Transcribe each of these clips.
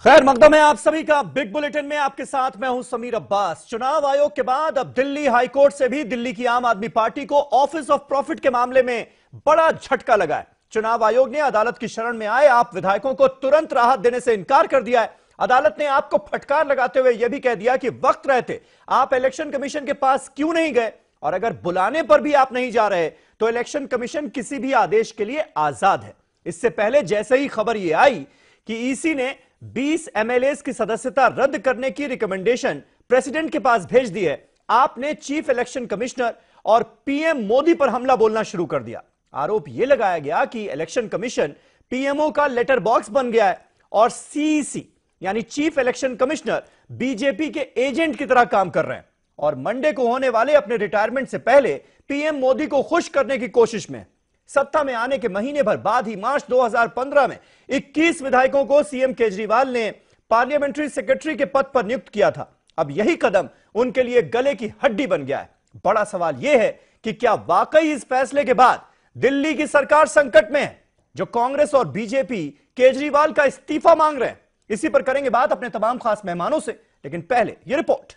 खैर मकदम है आप सभी का बिग बुलेटिन में। आपके साथ मैं हूं समीर अब्बास। चुनाव आयोग के बाद अब दिल्ली हाईकोर्ट से भी दिल्ली की आम आदमी पार्टी को ऑफिस ऑफ प्रॉफिट के मामले में बड़ा झटका लगा है। चुनाव आयोग ने अदालत की शरण में आए आप विधायकों को तुरंत राहत देने से इनकार कर दिया है। अदालत ने आपको फटकार लगाते हुए यह भी कह दिया कि वक्त रहते आप इलेक्शन कमीशन के पास क्यों नहीं गए, और अगर बुलाने पर भी आप नहीं जा रहे तो इलेक्शन कमीशन किसी भी आदेश के लिए आजाद है। इससे पहले जैसे ही खबर यह आई कि ईसी ने 20 एमएलएस की सदस्यता रद्द करने की रिकमेंडेशन प्रेसिडेंट के पास भेज दी है, आपने चीफ इलेक्शन कमिश्नर और पीएम मोदी पर हमला बोलना शुरू कर दिया। आरोप यह लगाया गया कि इलेक्शन कमीशन पीएमओ का लेटर बॉक्स बन गया है और सीईसी यानी चीफ इलेक्शन कमिश्नर बीजेपी के एजेंट की तरह काम कर रहे हैं और मंडे को होने वाले अपने रिटायरमेंट से पहले पीएम मोदी को खुश करने की कोशिश में। सत्ता में आने के महीने भर बाद ही मार्च 2015 में 21 विधायकों को सीएम केजरीवाल ने पार्लियामेंट्री सेक्रेटरी के पद पर नियुक्त किया था। अब यही कदम उनके लिए गले की हड्डी बन गया है। बड़ा सवाल यह है कि क्या वाकई इस फैसले के बाद दिल्ली की सरकार संकट में है, जो कांग्रेस और बीजेपी केजरीवाल का इस्तीफा मांग रहे हैं। इसी पर करेंगे बात अपने तमाम खास मेहमानों से, लेकिन पहले यह रिपोर्ट।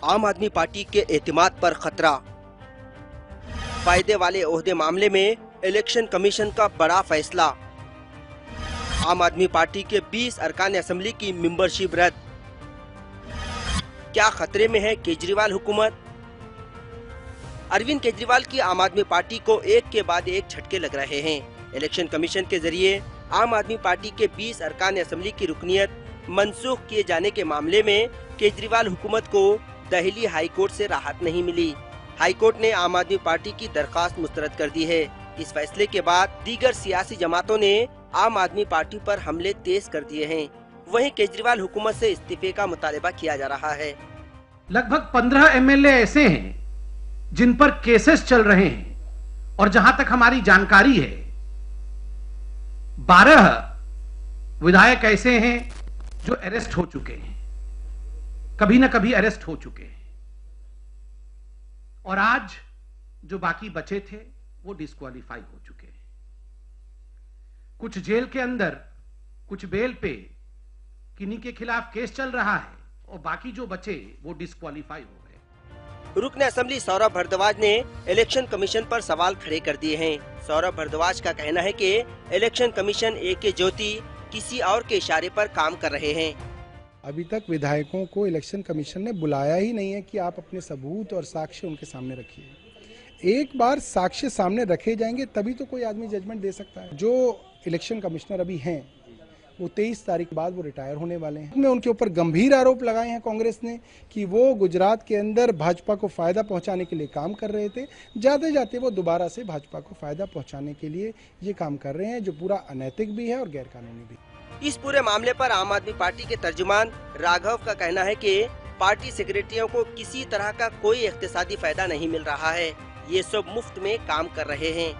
आम आदमी पार्टी के एतमाद पर खतरा। फायदे वाले ओहदे मामले में इलेक्शन कमीशन का बड़ा फैसला। आम आदमी पार्टी के 20 अरकान असेंबली की मेंबरशिप रद्द। क्या खतरे में है केजरीवाल हुकूमत? अरविंद केजरीवाल की आम आदमी पार्टी को एक के बाद एक झटके लग रहे हैं। इलेक्शन कमीशन के जरिए आम आदमी पार्टी के 20 अरकान असेंबली की रुकनियत मनसूख किए जाने के मामले में केजरीवाल हुकूमत को दिल्ली हाईकोर्ट से राहत नहीं मिली। हाईकोर्ट ने आम आदमी पार्टी की दरखास्त मुस्तरद कर दी है। इस फैसले के बाद दीगर सियासी जमातों ने आम आदमी पार्टी पर हमले तेज कर दिए हैं। वहीं केजरीवाल हुकूमत से इस्तीफे का मुतालबा किया जा रहा है। लगभग 15 एमएलए ऐसे हैं जिन पर केसेस चल रहे हैं और जहां तक हमारी जानकारी है 12 विधायक ऐसे हैं जो अरेस्ट हो चुके हैं, कभी ना कभी अरेस्ट हो चुके हैं, और आज जो बाकी बचे थे वो डिस्क्वालीफाई हो चुके हैं। कुछ जेल के अंदर, कुछ बेल पे, किन्हीं के खिलाफ केस चल रहा है और बाकी जो बचे वो डिस्क्वालीफाई हो गए। रुकन असेंबली सौरभ भारद्वाज ने इलेक्शन कमीशन पर सवाल खड़े कर दिए हैं। सौरभ भारद्वाज का कहना है कि इलेक्शन कमीशन ए.के. ज्योति किसी और के इशारे पर काम कर रहे हैं। अभी तक विधायकों को इलेक्शन कमीशन ने बुलाया ही नहीं है कि आप अपने सबूत और साक्ष्य उनके सामने रखिए। एक बार साक्ष्य सामने रखे जाएंगे तभी तो कोई आदमी जजमेंट दे सकता है। जो इलेक्शन कमिश्नर अभी हैं वो 23 तारीख के बाद वो रिटायर होने वाले हैं। मैं उनके ऊपर गंभीर आरोप लगाए हैं कांग्रेस ने कि वो गुजरात के अंदर भाजपा को फायदा पहुंचाने के लिए काम कर रहे थे। जाते जाते वो दोबारा से भाजपा को फायदा पहुंचाने के लिए ये काम कर रहे हैं, जो पूरा अनैतिक भी है और गैरकानूनी भी। इस पूरे मामले पर आम आदमी पार्टी के तर्जुमान राघव का कहना है कि पार्टी सेक्रेटरियों को किसी तरह का कोई इख्तिसादी फायदा नहीं मिल रहा है। ये सब मुफ्त में काम कर रहे हैं।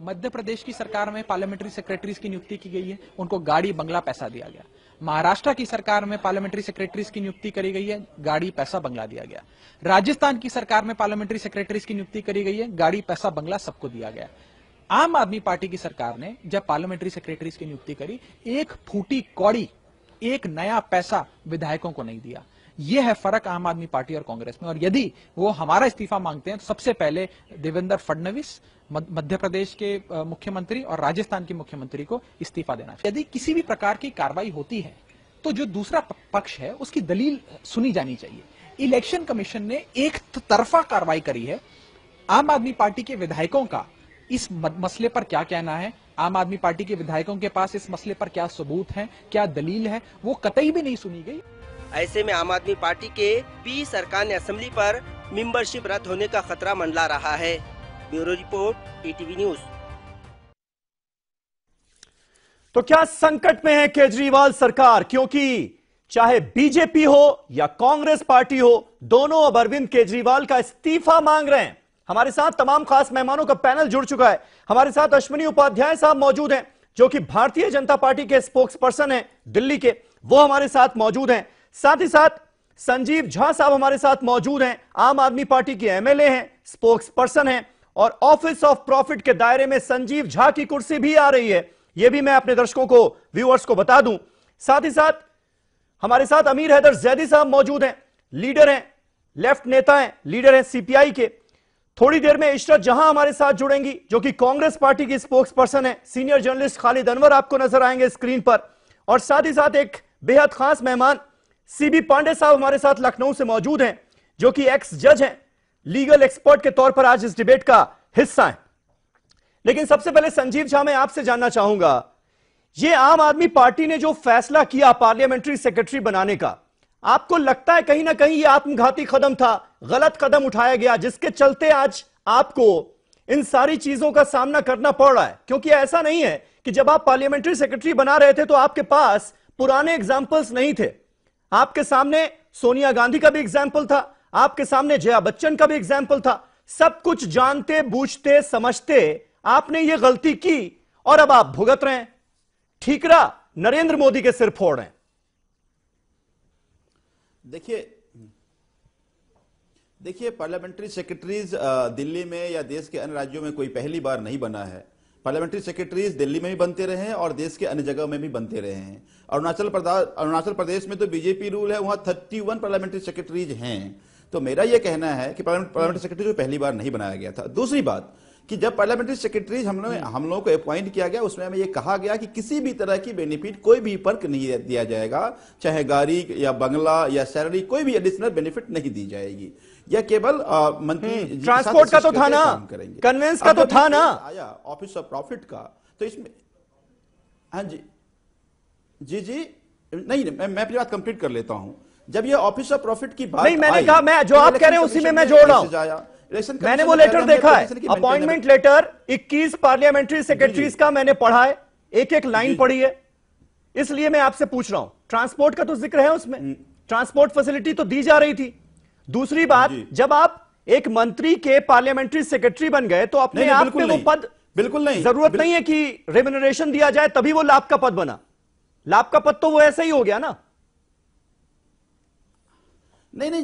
मध्य प्रदेश की सरकार में पार्लियामेंट्री सेक्रेटरीज की नियुक्ति की गई है, उनको गाड़ी बंगला पैसा दिया गया। महाराष्ट्र की सरकार में पार्लियामेंट्री सेक्रेटरीज की नियुक्ति करी गई है, गाड़ी पैसा बंगला दिया गया। राजस्थान की सरकार में पार्लियामेंट्री सेक्रेटरीज की नियुक्ति करी गई है, गाड़ी पैसा बंगला सबको दिया गया। आम आदमी पार्टी की सरकार ने जब पार्लियामेंट्री सेक्रेटरीज की नियुक्ति करी, एक फूटी कौड़ी, एक नया पैसा विधायकों को नहीं दिया। यह है फर्क आम आदमी पार्टी और कांग्रेस में। और यदि वो हमारा इस्तीफा मांगते हैं तो सबसे पहले देवेंद्र फडणवीस मध्य प्रदेश के मुख्यमंत्री और राजस्थान के मुख्यमंत्री को इस्तीफा देना चाहिए। यदि किसी भी प्रकार की कार्रवाई होती है तो जो दूसरा पक्ष है उसकी दलील सुनी जानी चाहिए। इलेक्शन कमीशन ने एक तरफा कार्रवाई करी है। आम आदमी पार्टी के विधायकों का इस मसले पर क्या कहना है, आम आदमी पार्टी के विधायकों के पास इस मसले पर क्या सबूत है, क्या दलील है, वो कतई भी नहीं सुनी गई। ऐसे में आम आदमी पार्टी के 20 अरकान असेंबली पर मेंबरशिप रद्द होने का खतरा मंडरा रहा है। Bureau report, ETV news. तो क्या संकट में है केजरीवाल सरकार? क्योंकि चाहे बीजेपी हो या कांग्रेस पार्टी हो, दोनों अब अरविंद केजरीवाल का इस्तीफा मांग रहे हैं। हमारे साथ तमाम खास मेहमानों का पैनल जुड़ चुका है। हमारे साथ अश्विनी उपाध्याय साहब मौजूद हैं, जो कि भारतीय जनता पार्टी के स्पोक्स पर्सन हैं दिल्ली के, वो हमारे साथ मौजूद हैं। साथ ही साथ संजीव झा साहब हमारे साथ मौजूद हैं, आम आदमी पार्टी के एमएलए हैं, स्पोक्स पर्सन हैं। और ऑफिस ऑफ प्रॉफिट के दायरे में संजीव झा की कुर्सी भी आ रही है। यह भी मैं अपने दर्शकों को, व्यूअर्स को बता दूं। साथ ही साथ हमारे साथ अमीर हैदर जैदी साहब मौजूद हैं, लीडर हैं, लेफ्ट नेता हैं, लीडर हैं सीपीआई के। थोड़ी देर में इशरत जहां हमारे साथ जुड़ेंगी, जो कि कांग्रेस पार्टी की स्पोक्स पर्सन है। सीनियर जर्नलिस्ट खालिद अनवर आपको नजर आएंगे स्क्रीन पर, और साथ ही साथ एक बेहद खास मेहमान सीबी पांडे साहब हमारे साथ लखनऊ से मौजूद हैं, जो कि एक्स जज हैं, लीगल एक्सपर्ट के तौर पर आज इस डिबेट का हिस्सा हैं। लेकिन सबसे पहले संजीव झा, मैं आपसे जानना चाहूंगा, यह आम आदमी पार्टी ने जो फैसला किया पार्लियामेंट्री सेक्रेटरी बनाने का, आपको लगता है कहीं ना कहीं यह आत्मघाती कदम था, गलत कदम उठाया गया, जिसके चलते आज आपको इन सारी चीजों का सामना करना पड़ रहा है? क्योंकि ऐसा नहीं है कि जब आप पार्लियामेंट्री सेक्रेटरी बना रहे थे तो आपके पास पुराने एग्जाम्पल्स नहीं थे। आपके सामने सोनिया गांधी का भी एग्जाम्पल था, आपके सामने जया बच्चन का भी एग्जाम्पल था। सब कुछ जानते बूझते समझते आपने ये गलती की और अब आप भुगत रहे हैं। ठीकरा नरेंद्र मोदी के सिर फोड़ रहे हैं। देखिए पार्लियामेंट्री सेक्रेटरीज दिल्ली में या देश के अन्य राज्यों में कोई पहली बार नहीं बना है। पार्लियामेंट्री सेक्रेटरीज दिल्ली में भी बनते रहे हैं और देश के अन्य जगह में भी बनते रहे हैं। अरुणाचल प्रदेश में तो बीजेपी रूल है, वहां 31 पार्लियामेंट्री सेक्रेटरीज हैं। तो मेरा यह कहना है कि पार्लियामेंट्री सेक्रेटरी पहली बार नहीं बनाया गया था। दूसरी बात कि जब पार्लियामेंट्री सेक्रेटरीज हम लोगों को अपॉइंट किया गया, उसमें हमें यह कहा गया कि किसी भी तरह की बेनिफिट, कोई भी पर्क नहीं दिया जाएगा, चाहे गाड़ी या बंगला या सैलरी, कोई भी एडिशनल बेनिफिट नहीं दी जाएगी। या केवल मंत्री ट्रांसपोर्ट का तो था ना, कन्वेंस का तो था ना, आया ऑफिस ऑफ प्रॉफिट का, तो इसमें हाँ जी नहीं, मैं अपनी बात कंप्लीट कर लेता हूं। जब ये ऑफिस ऑफ प्रॉफिट की बात नहीं, मैंने कहा, मैं जो आप कह रहे हैं उसी में मैं जोड़ रहा हूं। मैंने वो लेटर देखा है, अपॉइंटमेंट लेटर 21 पार्लियामेंट्री सेक्रेटरीज का मैंने पढ़ा है, एक एक लाइन पढ़ी है, इसलिए मैं आपसे पूछ रहा हूं। ट्रांसपोर्ट का तो जिक्र है उसमें, ट्रांसपोर्ट फैसिलिटी तो दी जा रही थी। दूसरी बात, जब आप एक मंत्री के पार्लियामेंट्री सेक्रेटरी बन गए तो अपने आप में वो पद, बिल्कुल नहीं, जरूरत नहीं है कि रेम्यूनरेशन दिया जाए तभी वो लाभ का पद बना। लाभ का पद तो वो ऐसा ही हो गया ना। नहीं,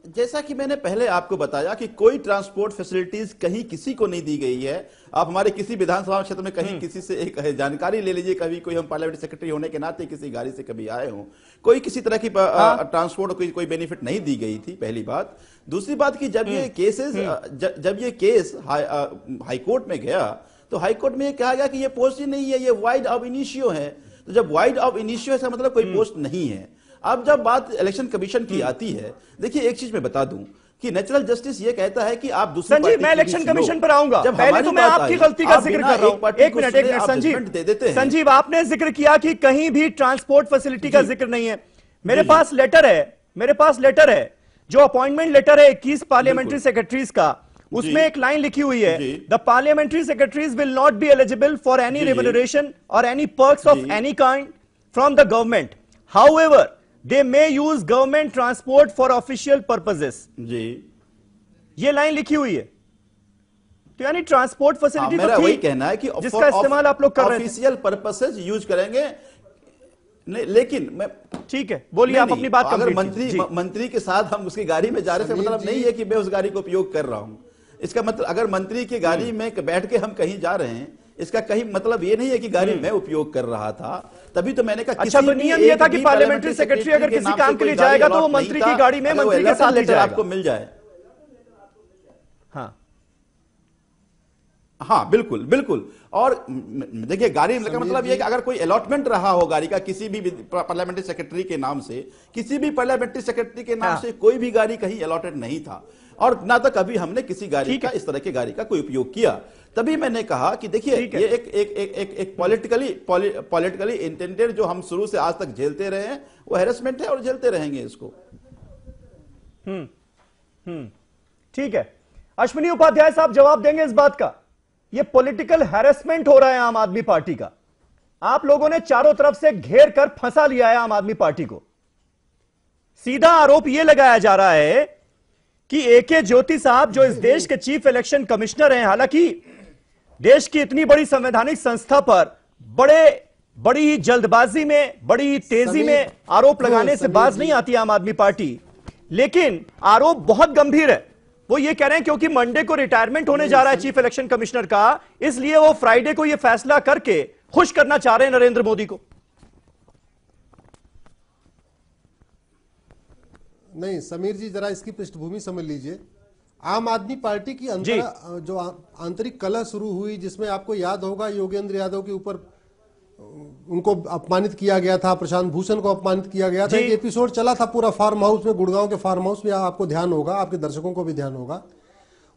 जैसा कि मैंने पहले आपको बताया कि कोई ट्रांसपोर्ट फैसिलिटीज कहीं किसी को नहीं दी गई है। आप हमारे किसी विधानसभा क्षेत्र में कहीं किसी से एक जानकारी ले लीजिए, कभी कोई, हम पार्लियामेंट्री सेक्रेटरी होने के नाते किसी गाड़ी से कभी आए हों, कोई किसी तरह की ट्रांसपोर्ट कोई बेनिफिट नहीं दी गई थी, पहली बात। दूसरी बात कि जब ये केस हाईकोर्ट में गया तो हाईकोर्ट में कहा गया कि ये पोस्ट ही नहीं है, ये वाइड ऑफ इनिशियो है। तो जब वाइड ऑफ इनिशियो है, मतलब कोई पोस्ट नहीं है। अब जब बात इलेक्शन कमीशन की आती है, देखिए एक चीज मैं बता दूं कि नेचुरल जस्टिस ये कहता है कि आप दूसरी संजीव, मैं इलेक्शन कमीशन पर आऊंगा, पहले तो मैं आपकी गलती का जिक्र कर रहा हूं। एक मिनट संजीव, आपने जिक्र किया कि कहीं भी ट्रांसपोर्ट फैसिलिटी का जिक्र नहीं है। मेरे पास लेटर है जो अपॉइंटमेंट लेटर है 21 पार्लियामेंट्री सेक्रेटरीज का, उसमें एक लाइन लिखी हुई है, the parliamentary secretaries will not be eligible for any remuneration और any perks of any kind from the government, however they may use government transport for official purposes। जी, ये लाइन लिखी हुई है, तो यानी ट्रांसपोर्ट फैसिलिटी तो थी, वही कहना है कि जिसका इस्तेमाल आप लोग कर रहे थे, ऑफिशियल पर्पसेस यूज करेंगे। नहीं, लेकिन मैं, ठीक है, बोलिए आप अपनी बात। अगर मंत्री के साथ हम उसकी गाड़ी में जा रहे थे, मतलब नहीं है कि मैं उस गाड़ी को उपयोग कर रहा हूं। इसका मतलब अगर मंत्री की गाड़ी में बैठ के हम कहीं जा रहे हैं, इसका कहीं मतलब ये नहीं है कि गाड़ी मैं उपयोग कर रहा था। तभी तो मैंने कहा, अच्छा, तो नियम ये था कि पार्लियामेंट्री सेक्रेटरी अगर किसी काम के लिए जाएगा तो वो मंत्री की गाड़ी में मंत्री के साथ लेटर आपको मिल जाए। हाँ, बिल्कुल। और देखिए, गाड़ी का मतलब ये है कि अगर कोई अलॉटमेंट रहा हो गाड़ी का किसी भी पार्लियामेंट्री सेक्रेटरी के नाम से, किसी भी पार्लियामेंट्री सेक्रेटरी के नाम से कोई भी गाड़ी कहीं अलॉटेड नहीं था, और ना तो कभी हमने किसी गाड़ी का, इस तरह की गाड़ी का कोई उपयोग किया। तभी मैंने कहा कि देखिए, ये एक पॉलिटिकली इंटेंडेड जो हम शुरू से आज तक झेलते रहे हैं, वो हैरेसमेंट है और झेलते रहेंगे इसको। ठीक है, अश्विनी उपाध्याय साहब जवाब देंगे इस बात का। ये पॉलिटिकल हैरेसमेंट हो रहा है आम आदमी पार्टी का, आप लोगों ने चारों तरफ से घेर कर फंसा लिया है आम आदमी पार्टी को। सीधा आरोप यह लगाया जा रहा है कि एके ज्योति साहब जो इस देश के चीफ इलेक्शन कमिश्नर हैं, हालांकि देश की इतनी बड़ी संवैधानिक संस्था पर बड़ी ही जल्दबाजी में, बड़ी ही तेजी में आरोप लगाने से बाज नहीं आती आम आदमी पार्टी, लेकिन आरोप बहुत गंभीर है। वो ये कह रहे हैं क्योंकि मंडे को रिटायरमेंट होने जा रहा है चीफ इलेक्शन कमिश्नर का, इसलिए वो फ्राइडे को ये फैसला करके खुश करना चाह रहे हैं नरेंद्र मोदी को। नहीं समीर जी, जरा इसकी पृष्ठभूमि समझ लीजिए। आम आदमी पार्टी की जो आंतरिक कलह शुरू हुई, जिसमें आपको याद होगा योगेंद्र यादव के ऊपर उनको अपमानित किया गया था, प्रशांत भूषण को अपमानित किया गया था। एक एपिसोड चला था पूरा फार्म हाउस में, गुड़गांव के फार्म हाउस में, आपको ध्यान होगा, आपके दर्शकों को भी ध्यान होगा।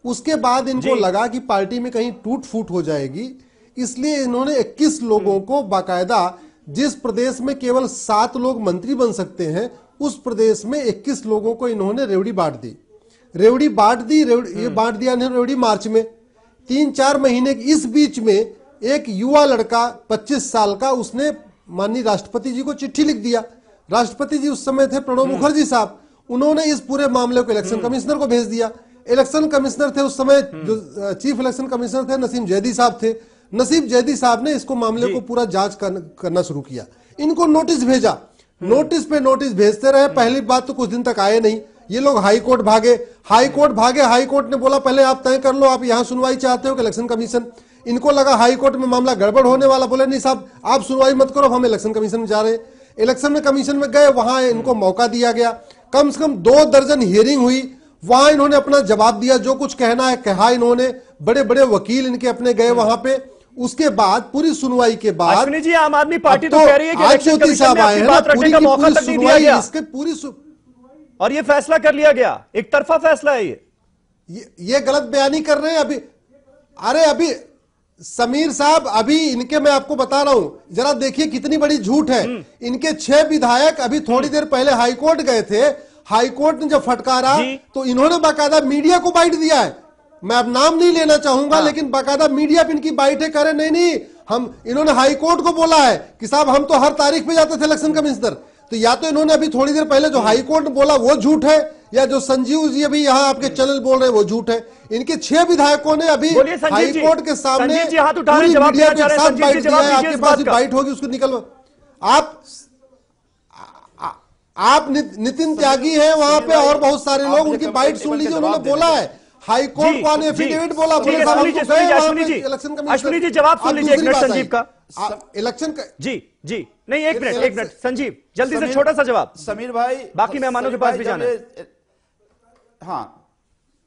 उसके बाद इनको लगा कि पार्टी में कहीं टूट फूट हो जाएगी, इसलिए इन्होंने 21 लोगों को बाकायदा, जिस प्रदेश में केवल 7 लोग मंत्री बन सकते हैं, उस प्रदेश में 21 लोगों को इन्होंने रेवड़ी बांट दी। ये बांट दिया इन्होंने रेवड़ी मार्च में। 3-4 महीने के इस बीच में एक युवा लड़का 25 साल का, उसने माननीय राष्ट्रपति जी को चिट्ठी लिख दिया। राष्ट्रपति जी उस समय थे प्रणब मुखर्जी साहब, उन्होंने इस पूरे मामले को इलेक्शन कमिश्नर को भेज दिया। इलेक्शन कमिश्नर थे उस समय, जो चीफ इलेक्शन कमिश्नर थे नसीम जैदी साहब थे। नसीम जैदी साहब ने इसको मामले को पूरा जांच करना शुरू किया। इनको नोटिस भेजा, नोटिस पे नोटिस भेजते रहे। पहली बात तो कुछ दिन तक आए नहीं, ये लोग हाई कोर्ट भागे। हाई कोर्ट ने बोला पहले आप तय कर लो, आप यहां सुनवाई चाहते हो कि इलेक्शन कमीशन। इनको लगा हाई कोर्ट में मामला गड़बड़ होने वाला, बोले नहीं साहब आप सुनवाई मत करो, हम इलेक्शन कमीशन में जा रहे हैं। इलेक्शन कमीशन में गए, वहां इनको मौका दिया गया। कम से कम 2 दर्जन हियरिंग हुई, वहां इन्होंने अपना जवाब दिया, जो कुछ कहना है कहा इन्होंने। बड़े बड़े वकील इनके अपने गए वहां पे। उसके बाद पूरी सुनवाई के बाद अश्विनी जी, आम आदमी पार्टी तो कह रही है कि इलेक्शन कमीशन में आपकी बात रखने का मौका तक नहीं दिया गया, इसके पूरी और ये फैसला कर लिया गया, एक तरफा फैसला है ये गलत बयानी कर रहे हैं अभी। अरे अभी समीर साहब, अभी इनके मैं आपको बता रहा हूं, जरा देखिए कितनी बड़ी झूठ है। इनके 6 विधायक अभी थोड़ी देर पहले हाईकोर्ट गए थे। हाईकोर्ट ने जब फटकारा तो इन्होंने बाकायदा मीडिया को बाइट दिया है। मैं अब नाम नहीं लेना चाहूंगा, लेकिन बाकायदा मीडिया पे इनकी बाइट है। कह रहे नहीं, हम, इन्होंने हाईकोर्ट को बोला है कि साहब हम तो हर तारीख पे जाते थे इलेक्शन कमिश्नर। तो या तो इन्होंने अभी थोड़ी देर पहले जो हाईकोर्ट ने बोला वो झूठ है, या जो संजीव जी अभी यहाँ आपके चैनल बोल रहे हैं वो झूठ है। इनके 6 विधायकों ने अभी हाईकोर्ट के सामने पूरी मीडिया के साथ बाइट दिया है। आपके पास बाइट होगी उसको निकल। आप नितिन त्यागी हैं वहां पे और बहुत सारे लोग, उनकी बाइट सुन लीजिए। उन्होंने बोला है हाईकोर्ट को एफिडेविट बोला, अश्विनी जी जवाब सुन लीजिए एक मिनट संजीव का। इलेक्शन का जी नहीं, एक मिनट संजीव, जल्दी से छोटा सा जवाब। समीर भाई, बाकी मेहमानों के पास भी जाना है। हाँ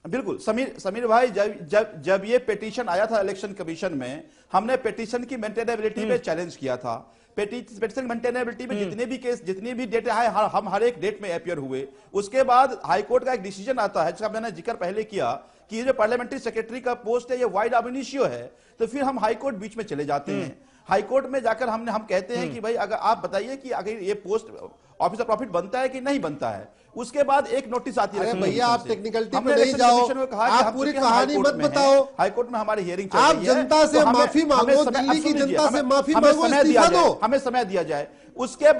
बिल्कुल समीर भाई, जब ये पिटीशन आया था इलेक्शन कमीशन में, हमने पिटीशन की मेंटेनेबिलिटी पे चैलेंज किया था। पिटीशन मेंटेनेबिलिटी में जितने भी केस, जितनी भी डेट है, हम हर एक डेट में अपियर हुए। उसके बाद हाईकोर्ट का एक डिसीजन आता है, जिसका मैंने जिक्र पहले किया कि ये जो पार्लियामेंट्री सेक्रेटरी का पोस्ट है ये वाइड अब इनिशियो है, तो फिर हम हाईकोर्ट बीच में चले जाते हैं। हाईकोर्ट में जाकर हम कहते हैं कि भाई अगर आप बताइए कि अगर ये पोस्ट ऑफिसर प्रॉफिट बनता है कि नहीं बनता है। उसके बाद एक नोटिस आती है। भैया आप टेक्निकलिटी पे नहीं जाओ, आप पूरी कहानी मत बताओ। हाईकोर्ट में हमारी हियरिंग चल आप जनता से माफी मांगो, दिल्ली की जनता से माफी मांगो, इस्तीफा दो, हमें समय दिया जाए। उसके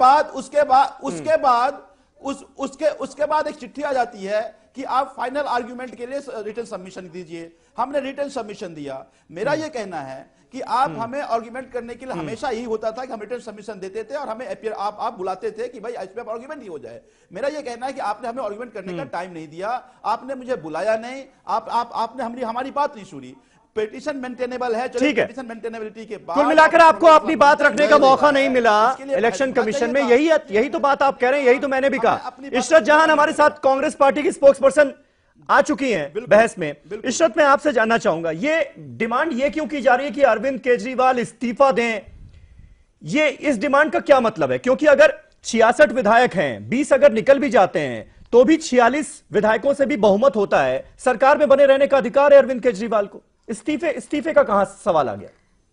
बाद एक चिट्ठी आ जाती है कि आप फाइनल आर्ग्यूमेंट के लिए रिटन सबमिशन दीजिए। हमने रिटन सबमिशन दिया। मेरा यह कहना है कि आप हमें आर्ग्यूमेंट करने के लिए हमेशा यही होता था कि हम रिटन सबमिशन देते थे और हमें आप बुलाते थे कि भाई इस पे आर्ग्यूमेंट ही हो जाए। मेरा यह कहना है कि आपने हमें आर्ग्यूमेंट करने का टाइम नहीं दिया, आपने मुझे बुलाया नहीं, आपने हमारी बात नहीं सुनी। पिटीशन मेंटेनेबल है, ठीक है। पिटीशन मेंटेनेबिलिटी के बाद कुल मिलाकर आपको अपनी बात रखने का मौका नहीं मिला इलेक्शन कमीशन में, यही तो बात आप कह रहे हैं, यही तो मैंने भी कहा। इशरत जहान हमारे साथ कांग्रेस पार्टी की स्पोक्स पर्सन आ चुकी हैं बहस में। इशरत, मैं आपसे जानना चाहूंगा, ये डिमांड ये क्यों की जा रही है कि अरविंद केजरीवाल इस्तीफा दें? ये इस डिमांड का क्या मतलब है? क्योंकि अगर 66 विधायक हैं, 20 अगर निकल भी जाते हैं तो भी 46 विधायकों से भी बहुमत होता है, सरकार में बने रहने का अधिकार है अरविंद केजरीवाल को। इस्तीफे का कहां सवाल आ गया?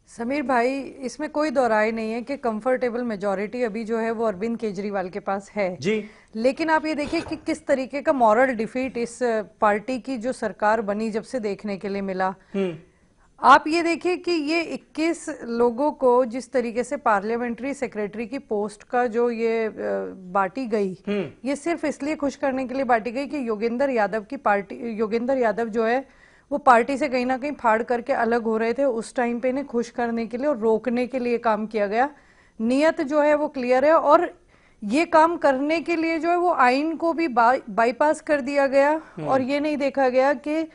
समीर भाई, इसमें कोई दोराय नहीं है कि कंफर्टेबल मेजॉरिटी अभी जो है वो अरविंद केजरीवाल के पास है जी। लेकिन आप ये देखिए कि किस तरीके का मॉरल डिफीट इस पार्टी की जो सरकार बनी जब से देखने के लिए मिला। आप ये देखिए कि ये 21 लोगों को जिस तरीके से पार्लियामेंट्री सेक्रेटरी की पोस्ट का जो ये बांटी गई, ये सिर्फ इसलिए खुश करने के लिए बांटी गई कि योगेंद्र यादव जो है वो पार्टी से कहीं ना कहीं फाड़ करके अलग हो रहे थे। उस टाइम पे इन्हें खुश करने के लिए और रोकने के लिए काम किया गया। नियत जो है वो क्लियर है। और ये काम करने के लिए जो है वो आइन को भी बाईपास कर दिया गया और ये नहीं देखा गया कि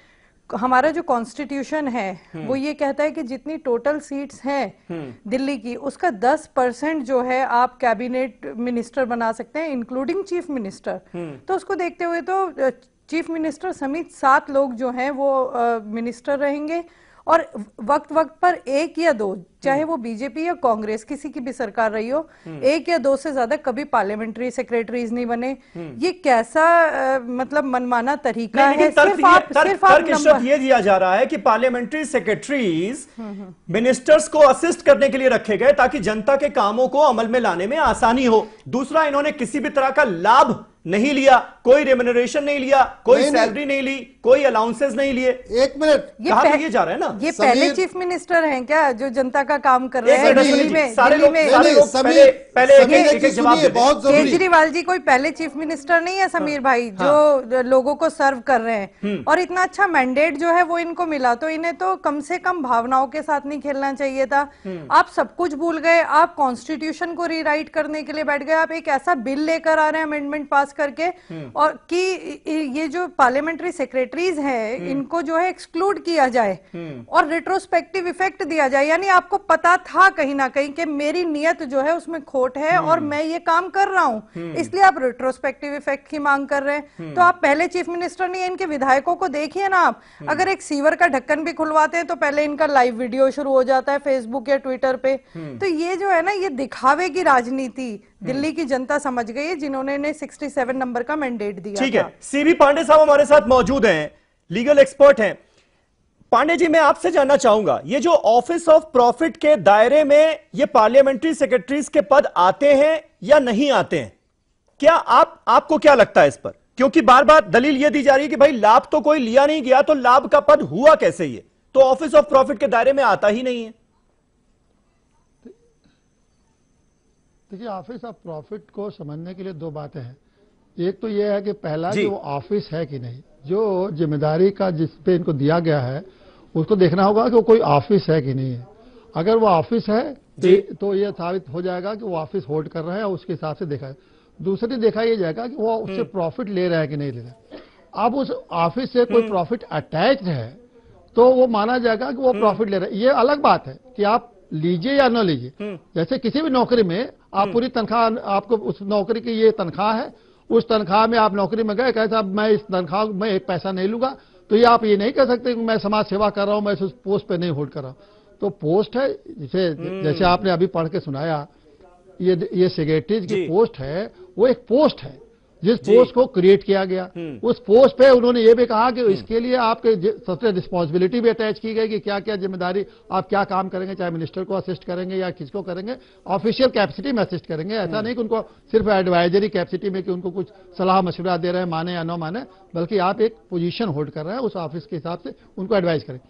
हमारा जो कॉन्स्टिट्यूशन है वो ये कहता है कि जितनी टोटल सीट्स हैं दिल्ली की उसका 10% जो है आप कैबिनेट मिनिस्टर बना सकते हैं इंक्लूडिंग चीफ मिनिस्टर। तो उसको देखते हुए तो चीफ मिनिस्टर समेत 7 लोग जो हैं वो मिनिस्टर रहेंगे और वक्त वक्त पर 1 या 2, चाहे वो बीजेपी या कांग्रेस किसी की भी सरकार रही हो, 1 या 2 से ज्यादा कभी पार्लियामेंट्री सेक्रेटरीज नहीं बने। ये कैसा मतलब मनमाना तरीका है? तर्क ये दिया जा रहा है कि पार्लियामेंट्री सेक्रेटरीज मिनिस्टर्स को असिस्ट करने के लिए रखे गए ताकि जनता के कामों को अमल में लाने में आसानी हो। दूसरा, इन्होंने किसी भी तरह का लाभ नहीं लिया, कोई रेम्यूनरेशन नहीं लिया, कोई सैलरी नहीं ली, कोई अलाउंसेस नहीं लिए। 1 मिनट, ये जा रहा है ना, ये पहले चीफ मिनिस्टर हैं क्या जो जनता का काम कर रहे हैं दिल्ली में? केजरीवाल जी कोई पहले चीफ मिनिस्टर नहीं है समीर भाई, जो लोगों को सर्व कर रहे हैं और इतना अच्छा मैंडेट जो है वो इनको मिला, तो इन्हें तो कम से कम भावनाओं के साथ नहीं खेलना चाहिए था। आप सब कुछ भूल गए, आप कॉन्स्टिट्यूशन को रीराइट करने के लिए बैठ गए, आप एक ऐसा बिल लेकर आ रहे हैं अमेंडमेंट पास करके और कि ये जो पार्लियामेंट्री सेक्रेटरीज हैं इनको जो है एक्सक्लूड किया जाए और रिट्रोस्पेक्टिव इफेक्ट दिया जाए। यानी आपको पता था कहीं ना कहीं कि मेरी नियत जो है उसमें खोट है और मैं ये काम कर रहा हूं, इसलिए आप रिट्रोस्पेक्टिव इफेक्ट की मांग कर रहे हैं। तो आप पहले चीफ मिनिस्टर नहीं है, इनके विधायकों को देखिए ना आप, अगर एक सीवर का ढक्कन भी खुलवाते हैं तो पहले इनका लाइव वीडियो शुरू हो जाता है फेसबुक या ट्विटर पे। तो ये जो है ना, ये दिखावे की राजनीति दिल्ली की जनता समझ गई है जिन्होंने 67 नंबर का मैंडेट दिया। ठीक है, सीबी पांडे साहब हमारे साथ मौजूद हैं, लीगल एक्सपर्ट हैं। पांडे जी, मैं आपसे जानना चाहूंगा, ये जो ऑफिस ऑफ प्रॉफिट के दायरे में ये पार्लियामेंट्री सेक्रेटरीज के पद आते हैं या नहीं आते हैं, क्या आपको क्या लगता है इस पर? क्योंकि बार बार दलील ये दी जा रही है कि भाई लाभ तो कोई लिया नहीं गया, तो लाभ का पद हुआ कैसे? ये तो ऑफिस ऑफ प्रॉफिट के दायरे में आता ही नहीं है। देखिए, ऑफिस ऑफ प्रॉफिट को समझने के लिए 2 बातें हैं। एक तो यह है कि पहला कि वो ऑफिस है कि नहीं, जो जिम्मेदारी का जिस पे इनको दिया गया है उसको देखना होगा कि वो कोई ऑफिस है कि नहीं है। अगर वो ऑफिस है तो ये साबित हो जाएगा कि वो ऑफिस होल्ड कर रहा है, उसके हिसाब से देखा है। दूसरी देखा यह जाएगा कि वो उससे प्रॉफिट ले रहा है कि नहीं ले रहा है। अब उस ऑफिस से कोई प्रॉफिट अटैच है तो वो माना जाएगा कि वो प्रॉफिट ले रहा है। ये अलग बात है कि आप लीजिए या न लीजिए। जैसे किसी भी नौकरी में आप पूरी तनख्वाह, आपको उस नौकरी की ये तनख्वाह है, उस तनख्वाह में आप नौकरी में गए, कहे साहब मैं इस तनख्वाह में 1 पैसा नहीं लूंगा, तो ये आप ये नहीं कह सकते कि मैं समाज सेवा कर रहा हूं, मैं उस पोस्ट पे नहीं होल्ड कर रहा हूं। तो पोस्ट है, जैसे आपने अभी पढ़ के सुनाया, ये सेक्रेटरीज की पोस्ट है, वो एक पोस्ट है जिस पोस्ट को क्रिएट किया गया। उस पोस्ट पे उन्होंने ये भी कहा कि इसके लिए आपके सबसे रिस्पॉन्सिबिलिटी भी अटैच की गई कि क्या क्या जिम्मेदारी, आप क्या काम करेंगे, चाहे मिनिस्टर को असिस्ट करेंगे या किसको करेंगे, ऑफिशियल कैपेसिटी में असिस्ट करेंगे। ऐसा नहीं कि उनको सिर्फ एडवाइजरी कैपेसिटी में कि उनको कुछ सलाह मशवरा दे रहे हैं, माने या न माने, बल्कि आप एक पोजीशन होल्ड कर रहे हैं, उस ऑफिस के हिसाब से उनको एडवाइज करें।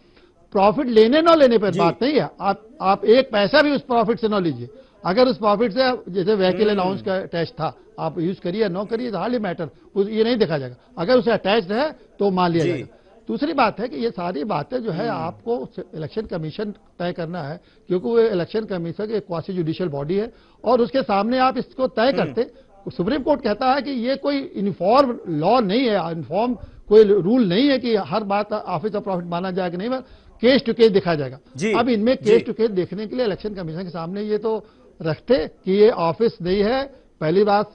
प्रॉफिट लेने न लेने पर बात नहीं है, आप 1 पैसा भी उस प्रॉफिट से न लीजिए। अगर उस प्रॉफिट से, जैसे व्हीकल अलाउंस का अटैच था, आप यूज करिए न करिए, हार्डली मैटर, ये नहीं देखा जाएगा। अगर उसे अटैच है तो मान लिया जाएगा। दूसरी बात है कि ये सारी बातें जो है आपको इलेक्शन कमीशन तय करना है, क्योंकि वो इलेक्शन कमीशन एक क्वासी जुडिशियल बॉडी है और उसके सामने आप इसको तय करते। सुप्रीम कोर्ट कहता है कि ये कोई यूनिफॉर्म लॉ नहीं है, यूनिफॉर्म कोई रूल नहीं है कि हर बात ऑफिस ऑफ प्रॉफिट माना जाएगा, नहीं, केस टू केस दिखाया जाएगा। अब इनमें केस टू केस देखने के लिए इलेक्शन कमीशन के सामने ये तो रखते कि ये ऑफिस नहीं है, पहली बात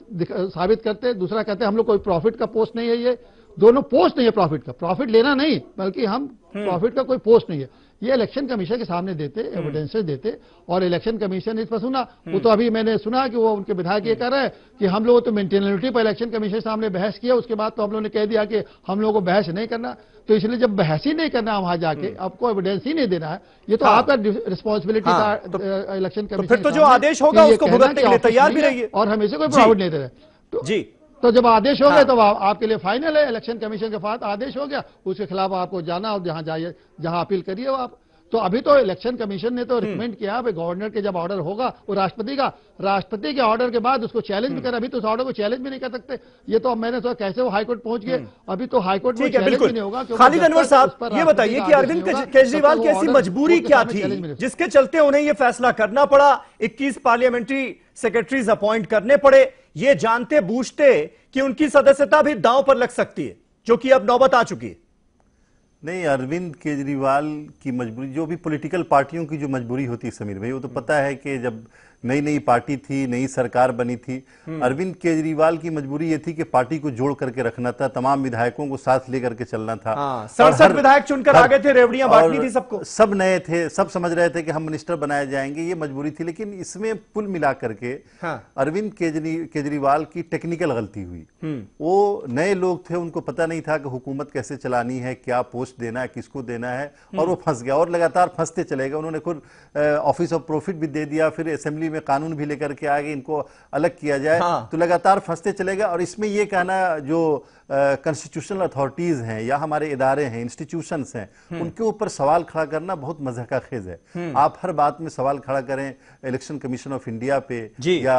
साबित करते। दूसरा कहते हम लोग कोई प्रॉफिट का पोस्ट नहीं है, ये दोनों पोस्ट नहीं है प्रॉफिट का, प्रॉफिट लेना नहीं, बल्कि हम प्रॉफिट का कोई पोस्ट नहीं है, ये इलेक्शन कमीशन के सामने देते, एविडेंसेस देते। और इलेक्शन कमीशन इस पर सुना, वो तो अभी मैंने सुना कि वो उनके विधायक ये कह रहे हैं कि हम लोग तो मेंटेनेबिलिटी पर इलेक्शन कमीशन के सामने बहस किया, उसके बाद तो हम लोगों ने कह दिया कि हम लोगों को बहस नहीं करना। तो इसलिए जब बहस ही नहीं करना वहां जाके, आपको एविडेंस ही नहीं देना है, ये तो आपका रिस्पॉन्सिबिलिटी था इलेक्शन कमीशन। फिर तो जो आदेश होगा उसको भुगतने के लिए तैयार भी रहिए, और हमें कोई प्रॉफिट नहीं दे रहे। तो जब आदेश हो गए तो आपके लिए फाइनल है, इलेक्शन कमीशन के पास आदेश हो गया, उसके खिलाफ आपको जाना और जहां जाइए, जहां अपील करिए वो आप। तो अभी तो इलेक्शन कमीशन ने तो रिकमेंड किया भाई गवर्नर के जब ऑर्डर होगा वो राष्ट्रपति के ऑर्डर के बाद उसको चैलेंज भी कर, अभी तो उस ऑर्डर को चैलेंज भी नहीं कर सकते। ये तो मैंने सोचा कैसे वो हाईकोर्ट पहुंच गए, अभी तो हाईकोर्ट में चैलेंज भी नहीं होगा। खालिद अनवर साहब, ये बताइए कि अरविंद केजरीवाल की ऐसी मजबूरी क्या थी जिसके चलते उन्हें ये फैसला करना पड़ा, 21 पार्लियामेंट्री सेक्रेटरीज अपॉइंट करने पड़े, ये जानते बूझते कि उनकी सदस्यता भी दांव पर लग सकती है, जो कि अब नौबत आ चुकी है? नहीं, अरविंद केजरीवाल की मजबूरी, जो भी पॉलिटिकल पार्टियों की जो मजबूरी होती है समीर भाई, वो तो पता है कि जब नई नई पार्टी थी, नई सरकार बनी थी, अरविंद केजरीवाल की मजबूरी ये थी कि पार्टी को जोड़ करके रखना था, तमाम विधायकों को साथ लेकर के चलना था। 67 विधायक चुनकर आ गए थे, रेवड़ियां बांटनी थी सबको, सब नए थे, सब समझ रहे थे कि हम मिनिस्टर बनाए जाएंगे, ये मजबूरी थी। लेकिन इसमें कुल मिला करके अरविंद केजरीवाल की टेक्निकल गलती हुई। वो नए लोग थे, उनको पता नहीं था कि हुकूमत कैसे चलानी है, क्या पोस्ट देना है, किसको देना है, और वो फंस गया और लगातार फंसते चले गए। उन्होंने खुद ऑफिस ऑफ प्रॉफिट भी दे दिया, फिर असेंबली में कानून भी लेकर के आगे इनको अलग किया जाए, तो लगातार फंसते चले गए। और इसमें यह कहना जो कॉन्स्टिट्यूशनल अथॉरिटीज हैं या हमारे इदारे हैं, इंस्टीट्यूशंस हैं, उनके ऊपर सवाल खड़ा करना बहुत मज़ाक खेज है। आप हर बात में सवाल खड़ा करें इलेक्शन कमीशन ऑफ इंडिया पे या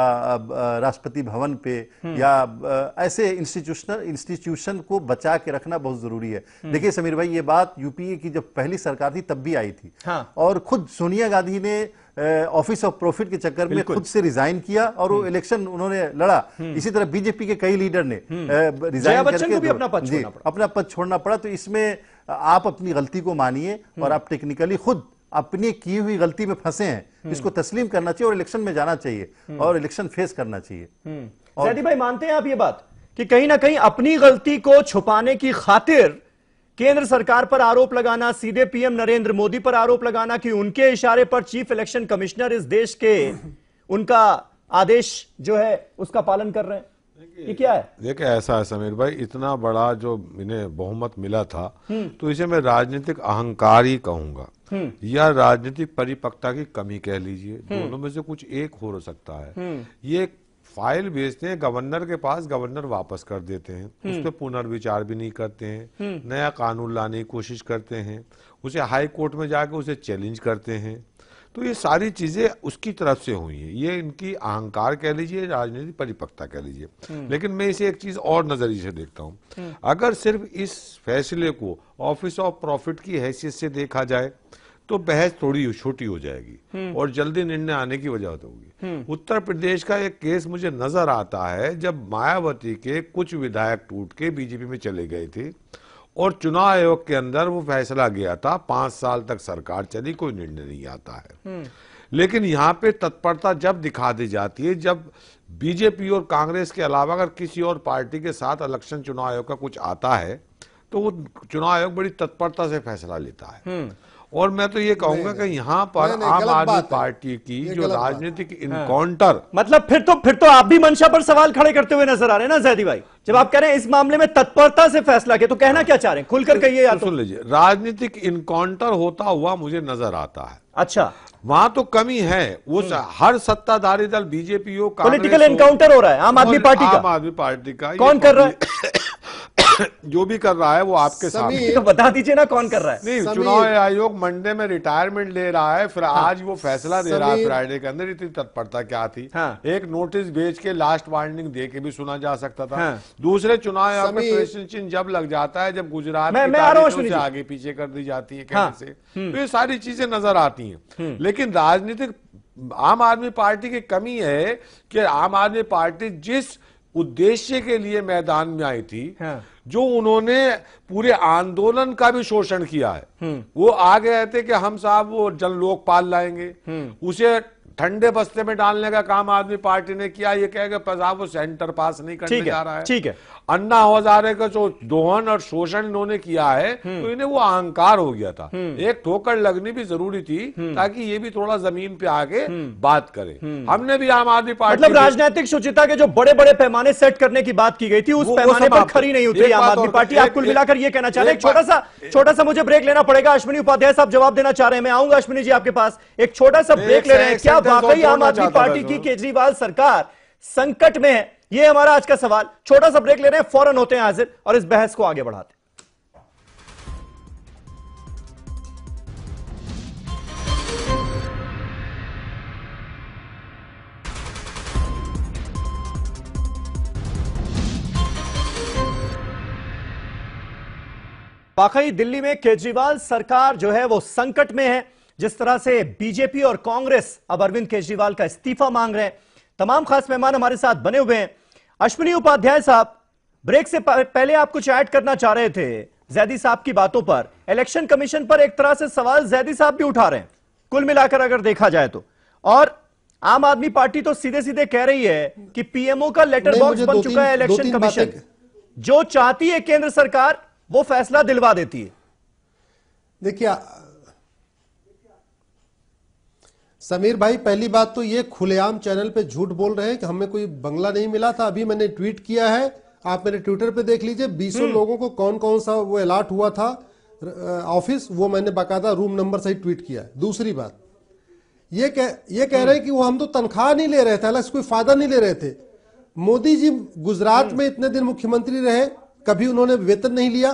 राष्ट्रपति भवन पे, या ऐसे इंस्टीट्यूशन को बचा के रखना बहुत जरूरी है। देखिए समीर भाई, ये बात यूपीए की जब पहली सरकार थी तब भी आई थी, और खुद सोनिया गांधी ने ऑफिस ऑफ प्रॉफिट के चक्कर में खुद से रिजाइन किया और वो इलेक्शन उन्होंने लड़ा। इसी तरह बीजेपी के कई लीडर ने रिजाइन करके भी अपना पद छोड़ना पड़ा। तो इसमें आप अपनी गलती को मानिए और आप टेक्निकली खुद अपनी की हुई गलती में फंसे हैं, इसको तस्लीम करना चाहिए और इलेक्शन में जाना चाहिए और इलेक्शन फेस करना चाहिए। जैदी भाई, मानते हैं आप ये बात कि कहीं ना कहीं अपनी गलती को छुपाने की खातिर केंद्र सरकार पर आरोप लगाना, सीधे पीएम नरेंद्र मोदी पर आरोप लगाना कि उनके इशारे पर चीफ इलेक्शन कमिश्नर इस देश के उनका आदेश जो है उसका पालन कर रहे हैं, ये क्या है? देखिए, ऐसा है समीर भाई, इतना बड़ा जो इन्हें बहुमत मिला था, तो इसे मैं राजनीतिक अहंकार ही कहूंगा या राजनीतिक परिपक्वता की कमी कह लीजिए, दोनों में से कुछ एक हो सकता है। ये फाइल भेजते हैं गवर्नर के पास, गवर्नर वापस कर देते हैं, उस पर पुनर्विचार भी नहीं करते हैं, नया कानून लाने की कोशिश करते हैं, उसे हाई कोर्ट में जाकर उसे चैलेंज करते हैं। तो ये सारी चीजें उसकी तरफ से हुई है, ये इनकी अहंकार कह लीजिए, राजनीतिक परिपक्वता कह लीजिए। लेकिन मैं इसे एक चीज और नजरिए से देखता हूं, अगर सिर्फ इस फैसले को ऑफिस ऑफ प्रॉफिट की हैसियत से देखा जाए तो बहस थोड़ी छोटी हो जाएगी और जल्दी निर्णय आने की वजह होगी। उत्तर प्रदेश का एक केस मुझे नजर आता है, जब मायावती के कुछ विधायक टूट के बीजेपी में चले गए थे और चुनाव आयोग के अंदर वो फैसला गया था 5 साल तक सरकार चली, कोई निर्णय नहीं आता है। लेकिन यहाँ पे तत्परता जब दिखा दी जाती है, जब बीजेपी और कांग्रेस के अलावा अगर किसी और पार्टी के साथ इलेक्शन चुनाव आयोग का कुछ आता है तो वो चुनाव आयोग बड़ी तत्परता से फैसला लेता है। और मैं तो ये कहूंगा कि यहाँ पर आम आदमी पार्टी की जो राजनीतिक इनकाउंटर, मतलब फिर तो आप भी मंशा पर सवाल खड़े करते हुए नजर आ रहे हैं ना जैदी भाई, जब आप कह रहे हैं इस मामले में तत्परता से फैसला किया, तो कहना क्या चाह रहे हैं, खुलकर कहिए। या तो सुन लीजिए, राजनीतिक इनकाउंटर होता हुआ मुझे नजर आता है। अच्छा, वहां तो कमी है, वो हर सत्ताधारी दल बीजेपी हो, पॉलिटिकल इनकाउंटर हो रहा है आम आदमी पार्टी का। कौन कर रहा है? जो भी कर रहा है वो आपके सामने, तो बता दीजिए ना कौन कर रहा है। नहीं, चुनाव आयोग मंडे में रिटायरमेंट ले रहा है, फिर आज वो फैसला दे रहा है फ्राइडे के अंदर। इतनी तत्परता क्या थी? एक नोटिस भेज के लास्ट वार्निंग दे के भी सुना जा सकता था। दूसरे चुनाव आयोग में क्वेश्चन चिन्ह जब लग जाता है, जब गुजरात से आगे पीछे कर दी जाती है कहने से, तो ये सारी चीजें नजर आती हैं। लेकिन राजनीतिक आम आदमी पार्टी की कमी है कि आम आदमी पार्टी जिस उद्देश्य के लिए मैदान में आई थी, जो उन्होंने पूरे आंदोलन का भी शोषण किया है, वो आ गए थे कि हम साहब वो जन लोकपाल लाएंगे, उसे ठंडे बस्ते में डालने का काम आदमी पार्टी ने किया। ये कह के साहब वो सेंटर पास नहीं करने जा रहा है। ठीक है, अन्ना हजारे का जो दोहन और शोषण इन्होंने किया है, तो इन्हें वो अहंकार हो गया था। एक ठोकर लगनी भी जरूरी थी ताकि ये भी थोड़ा जमीन पे आके बात करे। हमने भी आम आदमी पार्टी, मतलब राजनीतिक शुचिता के जो बड़े बड़े पैमाने सेट करने की बात की गई थी, उस पैमाने पर खरी नहीं उतरी आम आदमी पार्टी। आप कुल मिलाकर ये कहना चाह रहे हैं? छोटा सा मुझे ब्रेक लेना पड़ेगा। अश्विनी उपाध्याय साहब जवाब देना चाह रहे हैं, मैं आऊंगा अश्विनी जी आपके पास। एक छोटा सा ब्रेक ले रहे हैं। क्या वाकई आम आदमी पार्टी की केजरीवाल सरकार संकट में है? ये हमारा आज का सवाल। छोटा सा ब्रेक ले रहे हैं, फौरन होते हैं हाजिर और इस बहस को आगे बढ़ाते हैं। वाकई दिल्ली में केजरीवाल सरकार जो है वो संकट में है। जिस तरह से बीजेपी और कांग्रेस अब अरविंद केजरीवाल का इस्तीफा मांग रहे हैं। तमाम खास मेहमान हमारे साथ बने हुए हैं। अश्विनी उपाध्याय साहब, ब्रेक से पहले आप कुछ ऐड करना चाह रहे थे जैदी साहब की बातों पर। इलेक्शन कमीशन पर एक तरह से सवाल जैदी साहब भी उठा रहे हैं कुल मिलाकर अगर देखा जाए तो, और आम आदमी पार्टी तो सीधे सीधे कह रही है कि पीएमओ का लेटर बॉक्स बन चुका है इलेक्शन कमीशन, जो चाहती है केंद्र सरकार वो फैसला दिलवा देती है। देखिए समीर भाई, पहली बात तो ये खुलेआम चैनल पे झूठ बोल रहे हैं कि हमें कोई बंगला नहीं मिला था। अभी मैंने ट्वीट किया है, आप मेरे ट्विटर पे देख लीजिए, 20 लोगों को कौन कौन सा वो अलॉट हुआ था ऑफिस, वो मैंने बाकायदा रूम नंबर सही ट्वीट किया है। दूसरी बात ये कह रहे हैं कि वो हम तो तनख्वाह नहीं ले रहे थे, हालांकि कोई फायदा नहीं ले रहे थे। मोदी जी गुजरात में इतने दिन मुख्यमंत्री रहे, कभी उन्होंने वेतन नहीं लिया।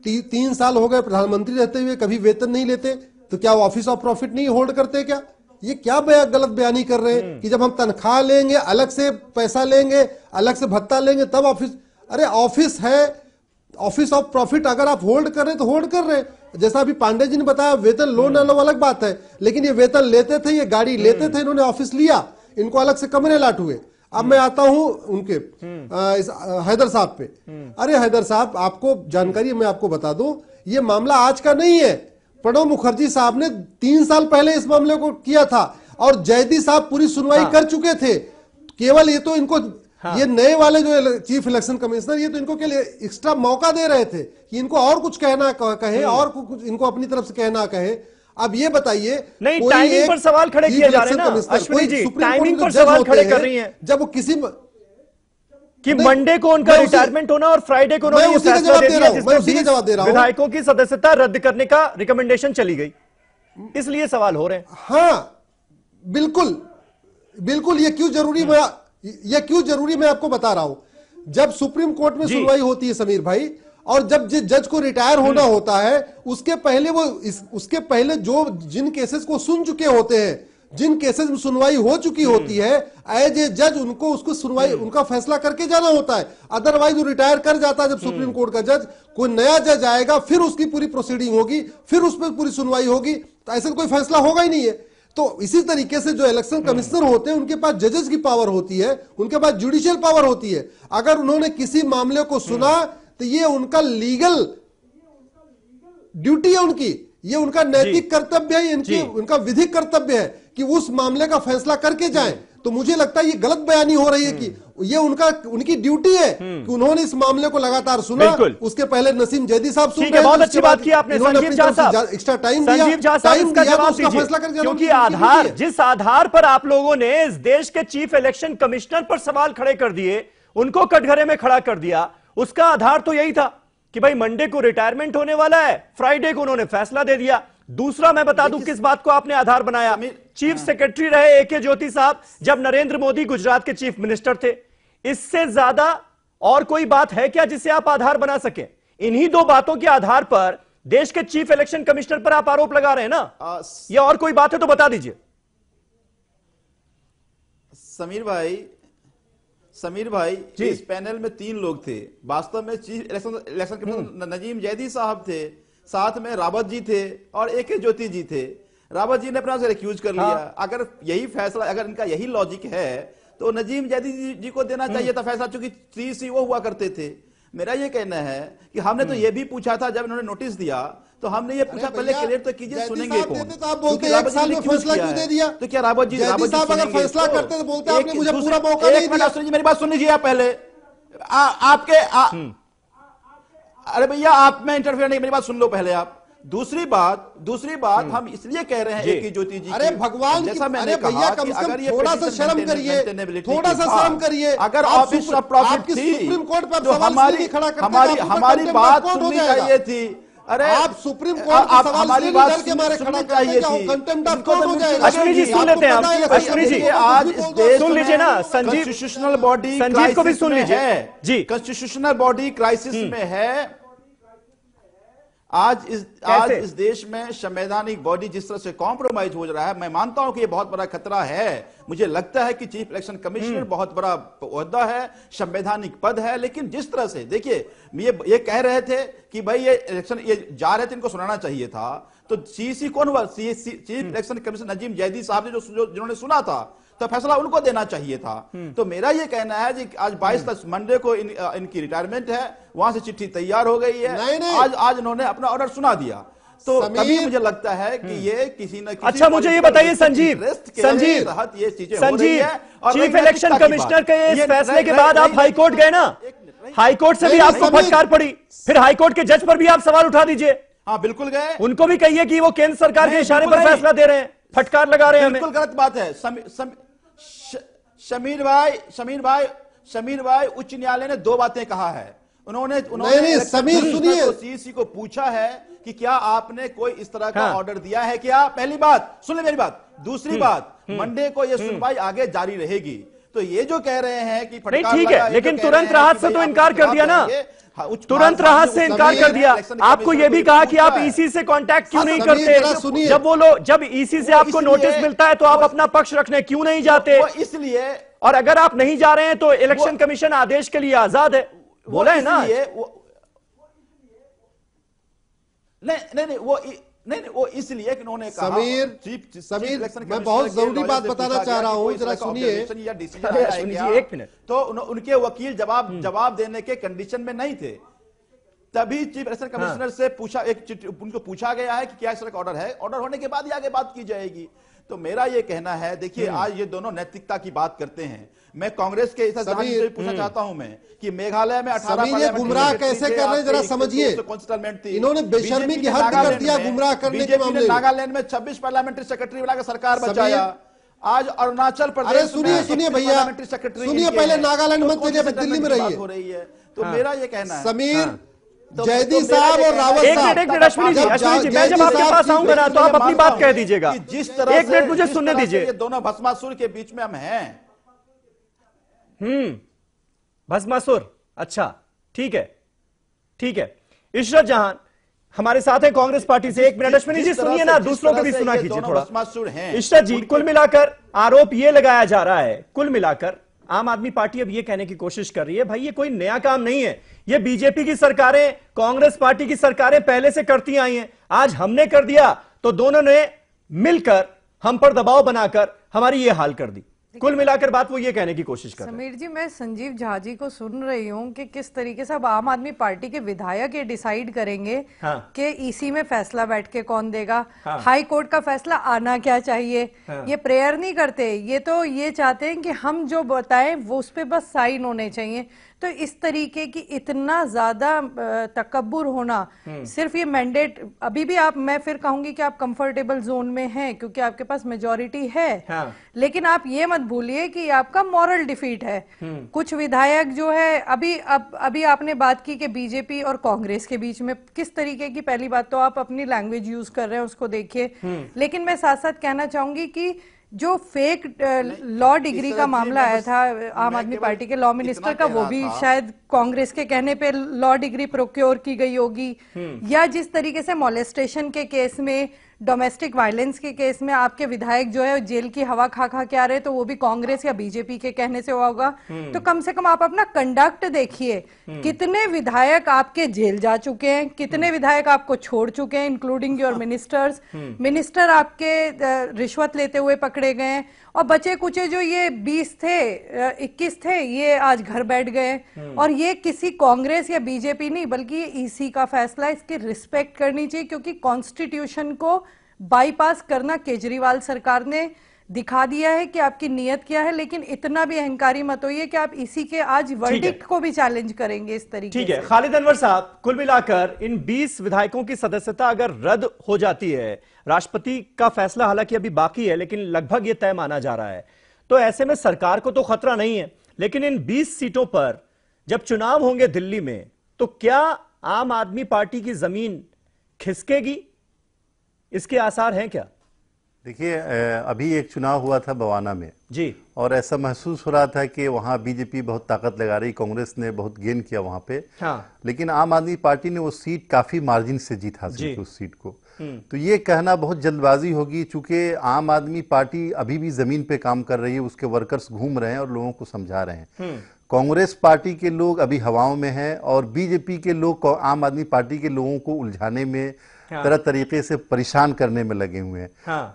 3 साल हो गए प्रधानमंत्री रहते हुए, कभी वेतन नहीं लेते। तो क्या वो ऑफिस ऑफ प्रॉफिट नहीं होल्ड करते क्या? ये क्या गलत बयानी कर रहे हैं कि जब हम तनख्वाह लेंगे, अलग से पैसा लेंगे, अलग से भत्ता लेंगे तब ऑफिस। अरे ऑफिस है, ऑफिस ऑफ प्रॉफिट अगर आप होल्ड कर रहे हैं तो होल्ड कर रहे हैं। जैसा अभी पांडे जी ने बताया, वेतन लो न लो अलग बात है, लेकिन ये वेतन लेते थे, ये गाड़ी लेते थे, इन्होंने ऑफिस लिया, इनको अलग से कमरे लाट हुए। अब मैं आता हूं उनके हैदर साहब पे। अरे हैदर साहब, आपको जानकारी मैं आपको बता दूं, ये मामला आज का नहीं है। प्रणब मुखर्जी साहब ने 3 साल पहले इस मामले को किया था और जैदी साहब पूरी सुनवाई कर चुके थे। केवल ये तो इनको ये नए वाले जो चीफ इलेक्शन कमिश्नर, ये तो इनको के लिए एक्स्ट्रा मौका दे रहे थे कि इनको और कुछ कहना कहे और कुछ इनको अपनी तरफ से कहना कहे। अब ये बताइए, नहीं टाइमिंग पर सवाल खड़े किए जा रहे हैं ना अश्विनी जी, टाइमिंग पर सवाल खड़े कर रही हैं जब वो किसी कि मंडे को उनका रिटायरमेंट होना और फ्राइडे को उन्होंने उसी का जवाब दे रहा हूं, विधायकों की सदस्यता रद्द करने का रिकमेंडेशन चली गई, इसलिए सवाल हो रहे हैं। हाँ बिल्कुल बिल्कुल, ये क्यों जरूरी मैं आपको बता रहा हूं। जब सुप्रीम कोर्ट में सुनवाई होती है समीर भाई, और जब जज को रिटायर होना होता है, उसके पहले जो जिन केसेस को सुन चुके होते हैं, जिन केसेस में सुनवाई हो चुकी होती है, एज ए जज उनको उसको सुनवाई उनका फैसला करके जाना होता है। अदरवाइज वो रिटायर कर जाता है जब सुप्रीम कोर्ट का जज, कोई नया जज आएगा, फिर उसकी पूरी प्रोसीडिंग होगी, फिर उस पर पूरी सुनवाई होगी, तो ऐसे कोई फैसला होगा ही नहीं है। तो इसी तरीके से जो इलेक्शन कमिश्नर होते हैं, उनके पास जजेस की पावर होती है, उनके पास जुडिशियल पावर होती है। अगर उन्होंने किसी मामले को सुना तो ये उनका लीगल ड्यूटी है, उनकी ये उनका नैतिक कर्तव्य है, इनकी उनका विधिक कर्तव्य है कि उस मामले का फैसला करके जाएं। तो मुझे लगता है ये गलत बयानी हो रही है कि ये उनकी ड्यूटी है कि उन्होंने इस मामले को लगातार सुना। उसके पहले नसीम जैदी साहब सुन रहे हैं, बहुत अच्छी बात की आपने संजीव झा साहब, एक्स्ट्रा टाइम संजीव झा साहब इसका जवाब दीजिए, क्योंकि आधार जिस आधार पर आप लोगों ने इस देश के चीफ इलेक्शन कमिश्नर पर सवाल खड़े कर दिए, उनको कटघरे में खड़ा कर दिया, उसका आधार तो यही था कि भाई मंडे को रिटायरमेंट होने वाला है, फ्राइडे को उन्होंने फैसला दे दिया। दूसरा मैं बता दूं किस बात को आपने आधार बनाया, चीफ सेक्रेटरी रहे एके ज्योति साहब जब नरेंद्र मोदी गुजरात के चीफ मिनिस्टर थे। इससे ज्यादा और कोई बात है क्या जिसे आप आधार बना सके? इन्हीं 2 बातों के आधार पर देश के चीफ इलेक्शन कमिश्नर पर आप आरोप लगा रहे हैं ना, या और कोई बात है तो बता दीजिए। समीर भाई इस पैनल में 3 लोग थे। वास्तव में chief election commissioner Najeem Zaidi साहब थे, साथ में रावत जी थे और एके ज्योति जी थे। रावत जी ने अपना से रिक्यूज कर लिया। अगर यही फैसला, अगर इनका यही लॉजिक है तो नजीम जैदी जी को देना चाहिए था फैसला, चूंकि 3 CO हुआ करते थे। मेरा ये कहना है कि हमने तो ये भी पूछा था, जब इन्होंने नोटिस दिया तो हमने ये पूछा पहले क्लियर तो कीजिए, सुनेंगे कौन? तो आप बोलते हैं 1 साल में फैसला क्यों दे दिया? तो क्या रावत जी साहब अगर फैसला करते तो बोलते आपने मुझे पूरा मौका नहीं दिया। मेरी बात सुन लीजिए आप पहले। अरे भैया आप में इंटरफेयर नहीं, मेरी बात सुन लो पहले आप। दूसरी बात हम इसलिए कह रहे हैं एके ज्योति जी, अरे भगवान जैसा मैंने भैया कम से कम थोड़ा सा शर्म करिए, थोड़ा सा शर्म करिए। अगर ऑफिस ऑफ प्रॉफिट थी सुप्रीम कोर्ट पर तो हमारी बात सुननी चाहिए थी। अरे आप सुप्रीम कोर्ट का सवाल हमारी बात सुननी चाहिए थी। कंटेम्प्ट ऑफ कोर्ट हो जाएगा। अश्विनी जी सुन लेते हैं, अश्विनी जी आज इस देश सुन लीजिए ना, संजीव कॉन्स्टिट्यूशनल बॉडी संजीव को भी सुन लीजिए जी। कॉन्स्टिट्यूशनल बॉडी क्राइसिस में है। आज इस देश में संवैधानिक बॉडी जिस तरह से कॉम्प्रोमाइज हो रहा है, मैं मानता हूं कि यह बहुत बड़ा खतरा है। मुझे लगता है कि चीफ इलेक्शन कमिश्नर बहुत बड़ा ओहदा है, संवैधानिक पद है, लेकिन जिस तरह से देखिए ये कह रहे थे कि भाई ये इलेक्शन ये जा रहे थे, इनको सुनाना चाहिए था। तो सीसी कौन हुआ? Chief election commissioner Najeem Zaidi साहब ने जिन्होंने सुना था। तो फैसला उनको देना चाहिए था। तो मेरा ये कहना है कि आज 22 मंडे को इनकी रिटायरमेंट है, वहां से चिट्ठी तैयार हो गई है। आज इन्होंने अपना ऑर्डर सुना दिया। तो कभी मुझे लगता है कि ये किसी न किसी, अच्छा मुझे ये बताइए संजीव ये चीजें हो रही है। और चीफ इलेक्शन कमिश्नर के इस फैसले के बाद आप हाईकोर्ट गए ना, हाईकोर्ट से भी आपको फटकार पड़ी, फिर हाईकोर्ट के जज पर भी आप सवाल उठा दीजिए। हाँ बिल्कुल गए, उनको भी कहिए कि वो केंद्र सरकार के इशारे पर फैसला दे रहे हैं, फटकार लगा रहे हैं। बिल्कुल गलत बात है। समीर भाई उच्च न्यायालय ने 2 बातें कहा है। उन्होंने समीर सुनिए, सीसी को पूछा है कि क्या आपने कोई इस तरह का ऑर्डर दिया है क्या? पहली बात सुन ले मेरी बात। दूसरी बात, मंडे को यह सुनवाई आगे जारी रहेगी। तो ये जो कह रहे हैं कि नहीं ठीक है, लेकिन तुरंत राहत से तो इनकार कर दिया ना, तुरंत राहत से इनकार कर दिया। आपको यह भी कहा कि आप ईसी से कांटेक्ट क्यों नहीं करते? जब वो लोग, जब ईसी से आपको नोटिस मिलता है तो आप अपना पक्ष रखने क्यों नहीं जाते? इसलिए, और अगर आप नहीं जा रहे हैं तो इलेक्शन कमीशन आदेश के लिए आजाद है, बोला है ना। नहीं वो इसलिए कि उन्होंने कहा। समीर मैं बहुत जरूरी बात बताना चाह रहा हूं, जरा सुनिए। एक मिनट। तो उनके वकील जवाब देने के कंडीशन में नहीं थे, तभी चीफ इलेक्शन कमिश्नर से पूछा, उनको पूछा गया है कि क्या इस तरह का ऑर्डर है। ऑर्डर होने के बाद ही आगे बात की जाएगी। तो मेरा ये कहना है, देखिए आज ये दोनों नैतिकता की बात करते हैं। मैं कांग्रेस के इस से पूछना चाहता हूं मैं कि मेघालय में 18 गुमराह कैसे कर रहे हैं, जरा समझिए। इन्होंने बेशर्मी की हद कर दिया गुमराह करने के मामले में। नागालैंड में 26 पार्लियामेंट्री सेक्रेटरी वाला सरकार बचाया। आज अरुणाचल प्रदेश, अरे सुनिए भैया, सुनिए पहले नागालैंड मत चलिए, दिल्ली में रहिए। हो रही है। तो मेरा ये कहना है समीर, जयदी साहब और रावत साहब, एक मिनट अश्विनी जी, मैं जब आपके पास आऊंगा ना तो आप अपनी बात कह दीजिएगा। जिस तरह एक मिनट मुझे सुनने दीजिए। दोनों भस्मासुर के बीच में हम हैं। भस्मासुर, अच्छा ठीक है। इशरत जहां हमारे साथ है कांग्रेस पार्टी से। एक मिनट अश्विनी जी सुनिए ना, दूसरों को भी सुना कीजिए थोड़ा। इशरत जी, कुल मिलाकर आरोप यह लगाया जा रहा है, कुल मिलाकर आम आदमी पार्टी अब यह कहने की कोशिश कर रही है भाई ये कोई नया काम नहीं है, ये बीजेपी की सरकारें, कांग्रेस पार्टी की सरकारें पहले से करती आई हैं। आज हमने कर दिया तो दोनों ने मिलकर हम पर दबाव बनाकर हमारी ये हाल कर दी। कुल मिलाकर बात वो ये कहने की कोशिश कर रहे हैं। समीर जी, मैं संजीव झा जी को सुन रही हूँ कि किस तरीके से अब आम आदमी पार्टी के विधायक ये डिसाइड करेंगे कि ईसी में फैसला बैठ के कौन देगा, हाई कोर्ट का फैसला आना क्या चाहिए। ये प्रेयर नहीं करते, ये तो ये चाहते हैं कि हम जो बताएं वो उस पर बस साइन होने चाहिए। तो इस तरीके की इतना ज्यादा तकब्बुर होना, सिर्फ ये मैंडेट, अभी भी आप, मैं फिर कहूंगी कि आप कंफर्टेबल जोन में हैं क्योंकि आपके पास मेजॉरिटी है, लेकिन आप ये मत भूलिए कि आपका मॉरल डिफीट है। कुछ विधायक जो है, अभी आपने बात की कि बीजेपी और कांग्रेस के बीच में किस तरीके की, पहली बात तो आप अपनी लैंग्वेज यूज कर रहे हैं उसको देखिए, लेकिन मैं साथ साथ कहना चाहूंगी कि जो फेक लॉ डिग्री का मामला आया था आम आदमी पार्टी के लॉ मिनिस्टर का, वो भी शायद कांग्रेस के कहने पे लॉ डिग्री प्रोक्योर की गई होगी, या जिस तरीके से मॉलेस्टेशन के केस में, डोमेस्टिक वायलेंस के केस में आपके विधायक जो है जेल की हवा खा के आ रहे, तो वो भी कांग्रेस या बीजेपी के कहने से हुआ होगा। तो कम से कम आप अपना कंडक्ट देखिए, कितने विधायक आपके जेल जा चुके हैं, कितने विधायक आपको छोड़ चुके हैं, इंक्लूडिंग योर मिनिस्टर्स। मिनिस्टर आपके रिश्वत लेते हुए पकड़े गए हैं, और बचे कुचे जो ये 20 थे, 21 थे, ये आज घर बैठ गए। और ये किसी कांग्रेस या बीजेपी नहीं, बल्कि ये ईसी का फैसला, इसकी रिस्पेक्ट करनी चाहिए, क्योंकि कॉन्स्टिट्यूशन को बाईपास करना केजरीवाल सरकार ने दिखा दिया है कि आपकी नीयत क्या है। लेकिन इतना भी अहंकारी मत होइए कि आप इसी के आज वर्डिक्ट को भी चैलेंज करेंगे इस तरीके से। ठीक है खालिद अनवर साहब, कुल मिलाकर इन 20 विधायकों की सदस्यता अगर रद्द हो जाती है, राष्ट्रपति का फैसला हालांकि अभी बाकी है लेकिन लगभग यह तय माना जा रहा है, तो ऐसे में सरकार को तो खतरा नहीं है, लेकिन इन 20 सीटों पर जब चुनाव होंगे दिल्ली में, तो क्या आम आदमी पार्टी की जमीन खिसकेगी? इसके आसार हैं क्या? देखिए, अभी एक चुनाव हुआ था बवाना में जी, और ऐसा महसूस हो रहा था कि वहां बीजेपी बहुत ताकत लगा रही, कांग्रेस ने बहुत गेन किया वहां पे। लेकिन आम आदमी पार्टी ने वो सीट काफी मार्जिन से जीत हासिल की उस सीट को। तो ये कहना बहुत जल्दबाजी होगी, चूंकि आम आदमी पार्टी अभी भी जमीन पे काम कर रही है, उसके वर्कर्स घूम रहे हैं और लोगों को समझा रहे हैं। कांग्रेस पार्टी के लोग अभी हवाओं में हैं और बीजेपी के लोग आम आदमी पार्टी के लोगों को उलझाने में तरह तरीके से परेशान करने में लगे हुए हैं।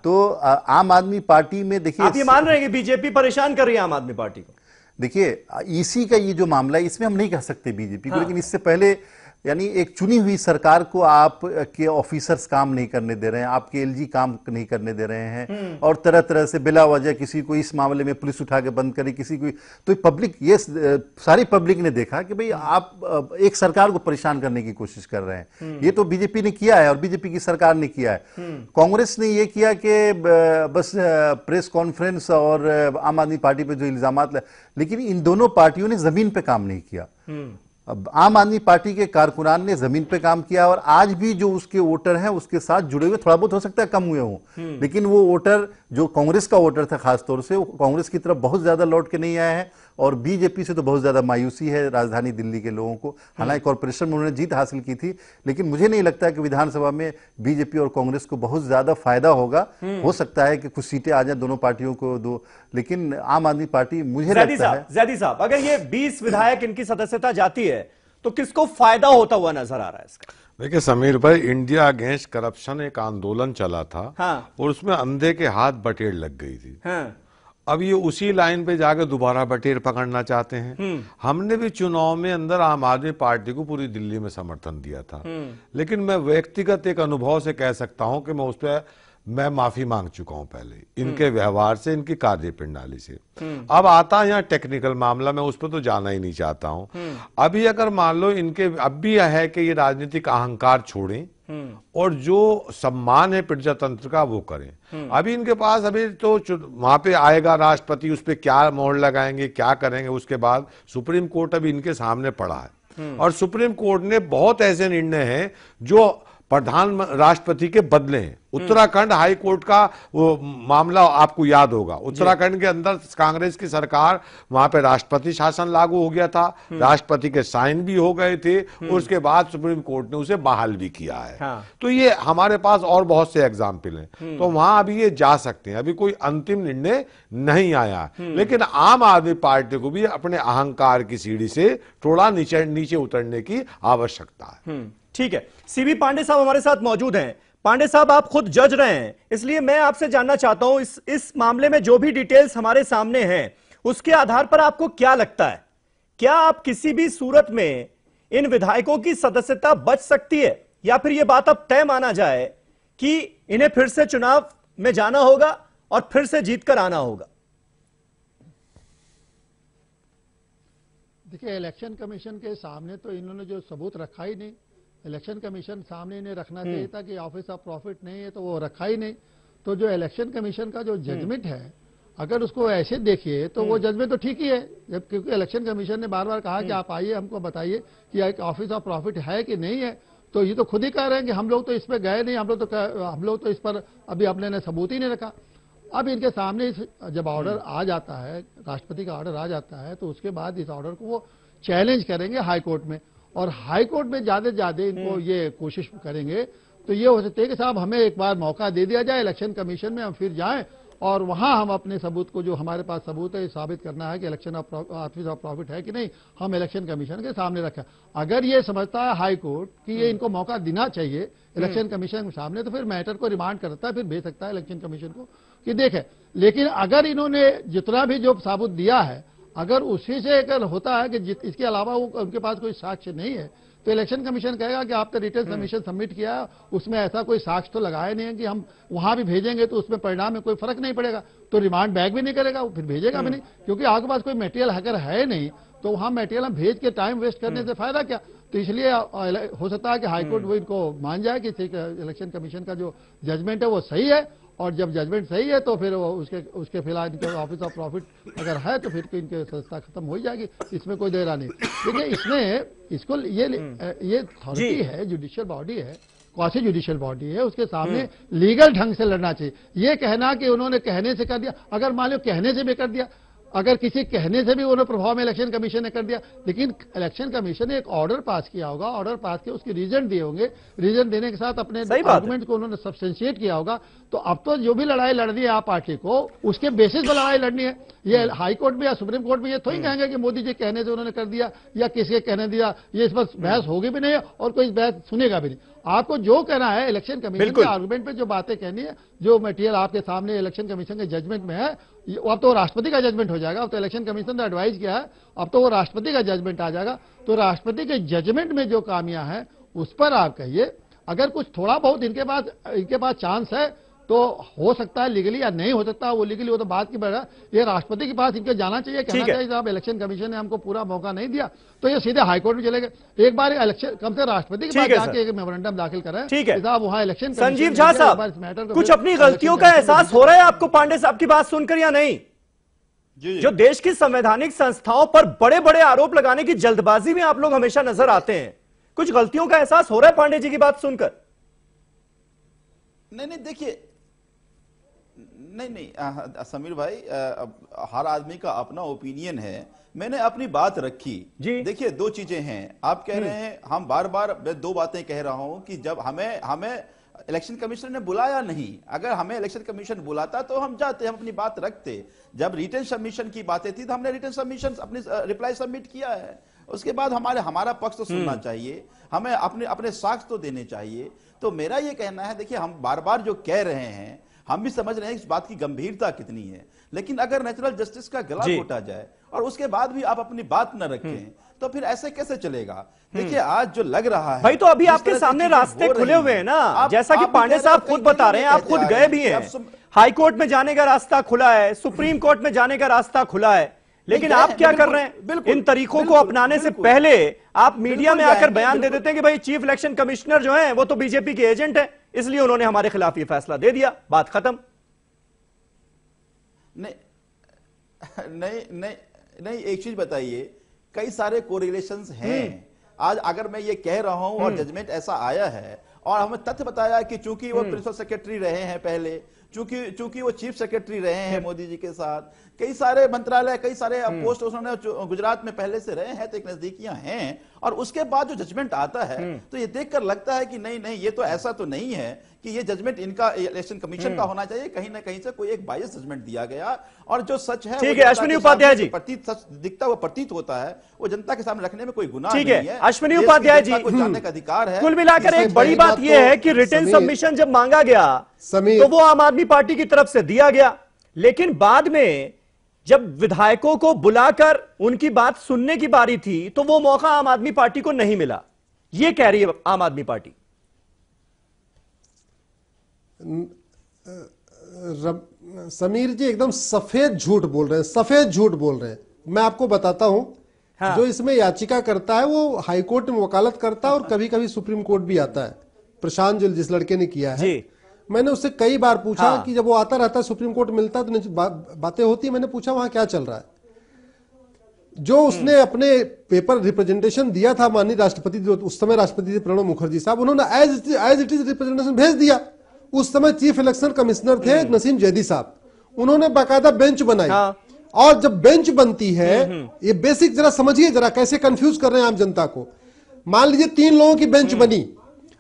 तो आम आदमी पार्टी में देखिए, आप ये मान रहे हैं कि बीजेपी परेशान कर रही है आम आदमी पार्टी को? देखिए, इसी का ये जो मामला है इसमें हम नहीं कह सकते बीजेपी को, लेकिन इससे पहले यानी एक चुनी हुई सरकार को आप के ऑफिसर्स काम नहीं करने दे रहे हैं, आपके एलजी काम नहीं करने दे रहे हैं और तरह तरह से बिला वजह किसी को इस मामले में पुलिस उठा के बंद करे, किसी को, तो पब्लिक, ये सारी पब्लिक ने देखा कि भाई आप एक सरकार को परेशान करने की कोशिश कर रहे हैं। ये तो बीजेपी ने किया है और बीजेपी की सरकार ने किया है। कांग्रेस ने ये किया कि बस प्रेस कॉन्फ्रेंस और आम आदमी पार्टी पे जो इल्जामात, लेकिन इन दोनों पार्टियों ने जमीन पे काम नहीं किया। अब आम आदमी पार्टी के कारकुनान ने जमीन पे काम किया और आज भी जो उसके वोटर हैं उसके साथ जुड़े हुए, थोड़ा बहुत हो सकता है कम हुए हों, लेकिन वो वोटर जो कांग्रेस का वोटर था खासतौर से, वो कांग्रेस की तरफ बहुत ज्यादा लौट के नहीं आए हैं और बीजेपी से तो बहुत ज्यादा मायूसी है राजधानी दिल्ली के लोगों को। हालांकि कॉर्पोरेशन में उन्होंने जीत हासिल की थी, लेकिन मुझे नहीं लगता कि विधानसभा में बीजेपी और कांग्रेस को बहुत ज्यादा फायदा होगा। हो सकता है कि कुछ सीटें आ जाए दोनों पार्टियों को दो, लेकिन आम आदमी पार्टी मुझे लगता है। जैदी साहब, अगर ये 20 विधायक इनकी सदस्यता जाती है तो किसको फायदा होता हुआ नजर आ रहा है इसका? देखिए समीर भाई, इंडिया अगेंस्ट करप्शन एक आंदोलन चला था और उसमें अंधे के हाथ बटेर लग गई थी। अब ये उसी लाइन पे जाकर दोबारा बटेर पकड़ना चाहते हैं। हमने भी चुनाव में अंदर आम आदमी पार्टी को पूरी दिल्ली में समर्थन दिया था, लेकिन मैं व्यक्तिगत एक अनुभव से कह सकता हूं कि मैं माफी मांग चुका हूं पहले इनके व्यवहार से, इनकी कार्य प्रणाली से। अब आता है यहाँ टेक्निकल मामला, मैं उस पर तो जाना ही नहीं चाहता हूं। अभी अगर मान लो इनके अब भी है कि ये राजनीतिक अहंकार छोड़ें और जो सम्मान है प्रजातंत्र का वो करें। अभी इनके पास अभी तो वहां पे आएगा राष्ट्रपति, उस पर क्या मोहर लगाएंगे, क्या करेंगे, उसके बाद सुप्रीम कोर्ट अभी इनके सामने पड़ा है और सुप्रीम कोर्ट ने बहुत ऐसे निर्णय हैं जो प्रधान राष्ट्रपति के बदले हैं। उत्तराखंड हाई कोर्ट का वो मामला आपको याद होगा, उत्तराखंड के अंदर कांग्रेस की सरकार, वहां पे राष्ट्रपति शासन लागू हो गया था, राष्ट्रपति के साइन भी हो गए थे, उसके बाद सुप्रीम कोर्ट ने उसे बहाल भी किया है। तो ये हमारे पास और बहुत से एग्जाम्पल हैं, तो वहां अभी ये जा सकते हैं। अभी कोई अंतिम निर्णय नहीं आया, लेकिन आम आदमी पार्टी को भी अपने अहंकार की सीढ़ी से थोड़ा नीचे उतरने की आवश्यकता है। ठीक है, सीबी पांडे साहब हमारे साथ मौजूद हैं। पांडे साहब, आप खुद जज रहे हैं, इसलिए मैं आपसे जानना चाहता हूं इस मामले में जो भी डिटेल्स हमारे सामने हैं उसके आधार पर आपको क्या लगता है, क्या आप किसी भी सूरत में इन विधायकों की सदस्यता बच सकती है या फिर यह बात अब तय माना जाए कि इन्हें फिर से चुनाव में जाना होगा और फिर से जीतकर आना होगा? देखिए, इलेक्शन कमीशन के सामने तो इन्होंने जो सबूत रखा ही नहीं। इलेक्शन कमीशन सामने इन्हें रखना चाहिए था कि ऑफिस ऑफ प्रॉफिट नहीं है, तो वो रखा ही नहीं। तो जो इलेक्शन कमीशन का जो जजमेंट है, अगर उसको ऐसे देखिए तो वो जजमेंट तो ठीक ही है, जब क्योंकि इलेक्शन कमीशन ने बार बार कहा कि आप आइए, हमको बताइए कि एक ऑफिस ऑफ प्रॉफिट है कि नहीं है। तो ये तो खुद ही कह रहे हैं कि हम लोग तो इस पर गए नहीं, हम लोग तो इस पर अभी अपने ने सबूत ही नहीं रखा। अब इनके सामने जब ऑर्डर आ जाता है, राष्ट्रपति का ऑर्डर आ जाता है, तो उसके बाद इस ऑर्डर को वो चैलेंज करेंगे हाई कोर्ट में, और हाई कोर्ट में ज्यादा से ज्यादा इनको ये कोशिश करेंगे तो ये हो सकता है कि साहब हमें एक बार मौका दे दिया जाए इलेक्शन कमीशन में, हम फिर जाएं और वहां हम अपने सबूत को, जो हमारे पास सबूत है, साबित करना है कि इलेक्शन ऑफिस ऑफ प्रॉफिट है कि नहीं, हम इलेक्शन कमीशन के सामने रखें। अगर ये समझता है हाई कोर्ट कि ये इनको मौका देना चाहिए इलेक्शन कमीशन के सामने, तो फिर मैटर को रिमांड करता है, फिर भेज सकता है इलेक्शन कमीशन को कि देखे। लेकिन अगर इन्होंने जितना भी जो सबूत दिया है, अगर उसी से अगर होता है कि इसके अलावा उनके पास कोई साक्ष्य नहीं है, तो इलेक्शन कमीशन कहेगा कि आपने रिटर्न सबमिशन सबमिट किया, उसमें ऐसा कोई साक्ष्य तो लगाया नहीं है कि हम वहां भी भेजेंगे तो उसमें परिणाम में कोई फर्क नहीं पड़ेगा, तो रिमांड बैक भी नहीं करेगा, वो फिर भेजेगा भी नहीं, क्योंकि आपके पास कोई मटेरियल अगर है नहीं तो वहां मटेरियल हम भेज के टाइम वेस्ट करने से फायदा क्या। तो इसलिए हो सकता है कि हाईकोर्ट वो इनको मान जाए कि इलेक्शन कमीशन का जो जजमेंट है वो सही है, और जब जजमेंट सही है तो फिर उसके फिलहाल इनके ऑफिस ऑफ प्रॉफिट अगर है तो फिर इनकी सदस्यता खत्म हो जाएगी, इसमें कोई देरा नहीं। देखिए, इसमें इसको ये अथॉरिटी है, जुडिशियल बॉडी है, क्वासी जुडिशियल बॉडी है, उसके सामने लीगल ढंग से लड़ना चाहिए। ये कहना कि उन्होंने कहने से कर दिया, अगर मान लो कहने से भी कर दिया, अगर किसी कहने से भी उन्हें प्रभाव में इलेक्शन कमीशन ने कर दिया, लेकिन इलेक्शन कमीशन ने एक ऑर्डर पास किया होगा, ऑर्डर पास किया, उसके रीजन दिए होंगे, रीजन देने के साथ अपने आर्गुमेंट को उन्होंने सब्सटेंशिएट किया होगा। तो अब तो जो भी लड़ाई लड़नी है आप पार्टी को, उसके बेसिस पर लड़ाई लड़नी है। ये हाई कोर्ट में या सुप्रीम कोर्ट में ये थोड़ी कहेंगे कि मोदी जी कहने से उन्होंने कर दिया या किसके कहने दिया, ये इस पर बहस होगी भी नहीं और कोई बहस सुनेगा भी नहीं। आपको जो कहना है इलेक्शन कमीशन के आर्गुमेंट पे जो बातें कहनी है, जो मटेरियल आपके सामने इलेक्शन कमीशन के जजमेंट में है, अब तो राष्ट्रपति का जजमेंट हो जाएगा। अब तो इलेक्शन कमीशन ने एडवाइज किया है, अब तो वो राष्ट्रपति का जजमेंट आ जाएगा। तो राष्ट्रपति के जजमेंट में जो खामियां हैं उस पर आप कहिए। अगर कुछ थोड़ा बहुत इनके पास चांस है तो हो सकता है लीगली, या नहीं हो सकता वो लीगली, वो तो बात की बात है। ये राष्ट्रपति के पास इनके जाना चाहिए, कहना चाहिए साहब इलेक्शन कमीशन ने हमको पूरा मौका नहीं दिया, तो ये सीधे हाईकोर्ट में चले गए। एक बार इलेक्शन कम से राष्ट्रपति के पास जाके एक मेमोरेंडम दाखिल करें, ठीक है साहब वहाँ इलेक्शन। संजीव झा साहब, कुछ अपनी गलतियों का एहसास हो रहा है आपको पांडे साहब की बात सुनकर या नहीं? जो देश की संवैधानिक संस्थाओं पर बड़े बड़े आरोप लगाने की जल्दबाजी में आप लोग हमेशा नजर आते हैं, कुछ गलतियों का एहसास हो रहा है पांडे जी की बात सुनकर? नहीं देखिए, नहीं समीर भाई, हर आदमी का अपना ओपिनियन है। मैंने अपनी बात रखी। देखिए दो चीजें हैं, आप कह रहे हैं, हम बार बार मैं दो बातें कह रहा हूं कि जब हमें इलेक्शन कमीशन ने बुलाया नहीं, अगर हमें इलेक्शन कमीशन बुलाता तो हम जाते, हम अपनी बात रखते। जब रिटन सबमिशन की बातें थी तो हमने रिटन सबमिशन अपनी रिप्लाई सबमिट किया है। उसके बाद हमारा पक्ष तो सुनना चाहिए, हमें अपने साक्ष्य तो देने चाहिए। तो मेरा ये कहना है, देखिए हम बार बार जो कह रहे हैं, हम भी समझ रहे हैं इस बात की गंभीरता कितनी है, लेकिन अगर नेचुरल जस्टिस का गला घोटा जाए और उसके बाद भी आप अपनी बात न रखें तो फिर ऐसे कैसे चलेगा? देखिए आज जो लग रहा है भाई, तो अभी आपके सामने रास्ते खुले हुए हैं ना, जैसा कि पांडे साहब खुद बता रहे हैं, आप खुद गए भी हैं, हाई कोर्ट में जाने का रास्ता खुला है, सुप्रीम कोर्ट में जाने का रास्ता खुला है, लेकिन आप क्या कर रहे हैं? इन तरीकों को अपनाने से पहले आप मीडिया में आकर बयान दे देते हैं कि भाई चीफ इलेक्शन कमिश्नर जो है वो तो बीजेपी के एजेंट है, इसलिए उन्होंने हमारे खिलाफ ये फैसला दे दिया, बात खत्म। नहीं, एक चीज बताइए, कई सारे कोरिलेशंस हैं। आज अगर मैं ये कह रहा हूं और जजमेंट ऐसा आया है और हमें तथ्य बताया कि चूंकि वो प्रिंसिपल सेक्रेटरी रहे हैं पहले, चूंकि वो चीफ सेक्रेटरी रहे हैं मोदी जी के साथ, कई सारे मंत्रालय, कई सारे पोस्ट उन्होंने गुजरात में पहले से रहे हैं, तो एक नजदीकियां हैं, और उसके बाद जो जजमेंट आता है तो ये देखकर लगता है कि नहीं ये तो ऐसा तो नहीं है कि ये जजमेंट इनका इलेक्शन कमीशन का होना चाहिए, कहीं ना कहीं से कोई एक बायस जजमेंट दिया गया। और जो सच है, ठीक है अश्विनी उपाध्याय जी, प्रतीत सच दिखता हुआ प्रतीत होता है, वो जनता के सामने रखने में कोई गुनाह नहीं है। अश्विनी उपाध्याय जी, जानने का अधिकार है। कुल मिलाकर एक बड़ी बात यह है कि रिटन सबमिशन जब मांगा गया तो वो आम आदमी पार्टी की तरफ से दिया गया, लेकिन बाद में जब विधायकों को बुलाकर उनकी बात सुनने की बारी थी तो वो मौका आम आदमी पार्टी को नहीं मिला, ये कह रही है आम आदमी पार्टी। समीर जी एकदम सफेद झूठ बोल रहे हैं, सफेद झूठ बोल रहे हैं। मैं आपको बताता हूं, जो इसमें याचिका करता है वो हाईकोर्ट में वकालत करता है और कभी कभी सुप्रीम कोर्ट भी आता है। प्रशांत जो जिस लड़के ने किया है, मैंने उससे कई बार पूछा कि जब वो आता रहता है सुप्रीम कोर्ट मिलता है तो बातें होती है, मैंने पूछा वहां क्या चल रहा है। जो उसने अपने पेपर रिप्रेजेंटेशन दिया था माननीय राष्ट्रपति, जो उस समय राष्ट्रपति थे प्रणब मुखर्जी साहब, उन्होंने एज इट इज रिप्रेजेंटेशन भेज दिया। उस समय चीफ इलेक्शन कमिश्नर थे नसीम जैदी साहब, उन्होंने बाकायदा बेंच बनाई। और जब बेंच बनती है, ये बेसिक जरा समझिए, जरा कैसे कंफ्यूज कर रहे हैं आम जनता को। मान लीजिए 3 लोगों की बेंच बनी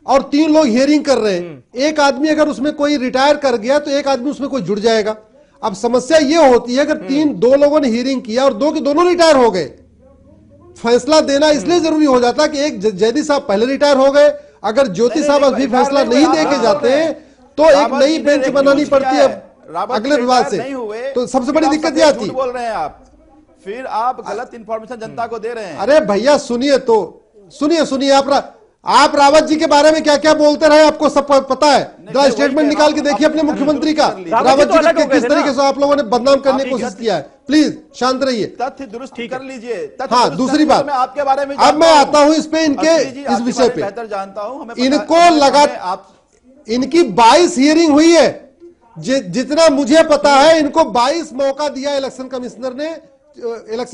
और 3 लोग हियरिंग कर रहे हैं, एक आदमी अगर उसमें कोई रिटायर कर गया तो एक आदमी उसमें कोई जुड़ जाएगा। अब समस्या यह होती है अगर 2 लोगों ने हियरिंग किया और 2 के दोनों रिटायर हो गए, फैसला देना इसलिए जरूरी हो जाता है कि एक जैदी साहब पहले रिटायर हो गए, अगर ज्योति साहब अभी फैसला नहीं दे के जाते हैं तो एक नई बेंच बनानी पड़ती है अगले विवाद से। तो सबसे बड़ी दिक्कत यह आती है। बोल रहे हैं आप, फिर आप गलत इंफॉर्मेशन जनता को दे रहे हैं। अरे भैया सुनिए तो, सुनिए आप रावत जी के बारे में क्या क्या बोलते रहे आपको सब पता है। जरा स्टेटमेंट निकाल के देखिए अपने मुख्यमंत्री का, रावत जी को किस तरीके से आप लोगों ने बदनाम करने की कोशिश किया है। प्लीज शांत रहिए, तथ्य दुरुस्त कर लीजिए। हाँ, दूसरी बात, आपके बारे में अब मैं आता हूं इस पे, इनके इस विषय पे बेहतर जानता हूं। इनको लगा इनकी 22 हियरिंग हुई है, जितना मुझे पता है इनको 22 मौका दिया इलेक्शन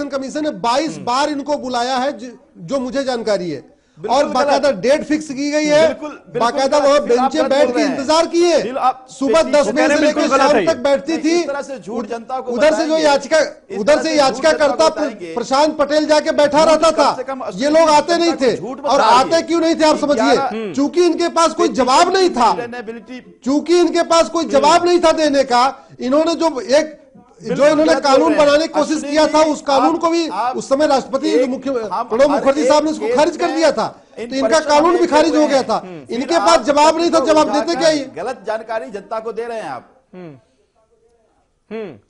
कमिश्नर ने 22 बार इनको बुलाया है, जो मुझे जानकारी है। और बाकायदा डेट फिक्स की गई है, बाकायदा वहां बेंचे बैठ के इंतजार किए, सुबह 10 बजे से लेकर शाम तक बैठती थी। झूठ जनता को उधर से जो याचिकाकर्ता प्रशांत पटेल जाके बैठा रहता था, ये लोग आते नहीं थे। और आते क्यों नहीं थे आप समझिए, चूंकि इनके पास कोई जवाब नहीं था, चूंकि इनके पास कोई जवाब नहीं था देने का, इन्होंने जो इन्होंने कानून बनाने की कोशिश किया था, उस कानून को भी उस समय राष्ट्रपति प्रणब मुखर्जी साहब ने उसको खारिज कर दिया था, तो इनका कानून भी खारिज हो गया था। इनके पास जवाब नहीं था, जवाब देते क्या? गलत जानकारी जनता को दे रहे हैं आप।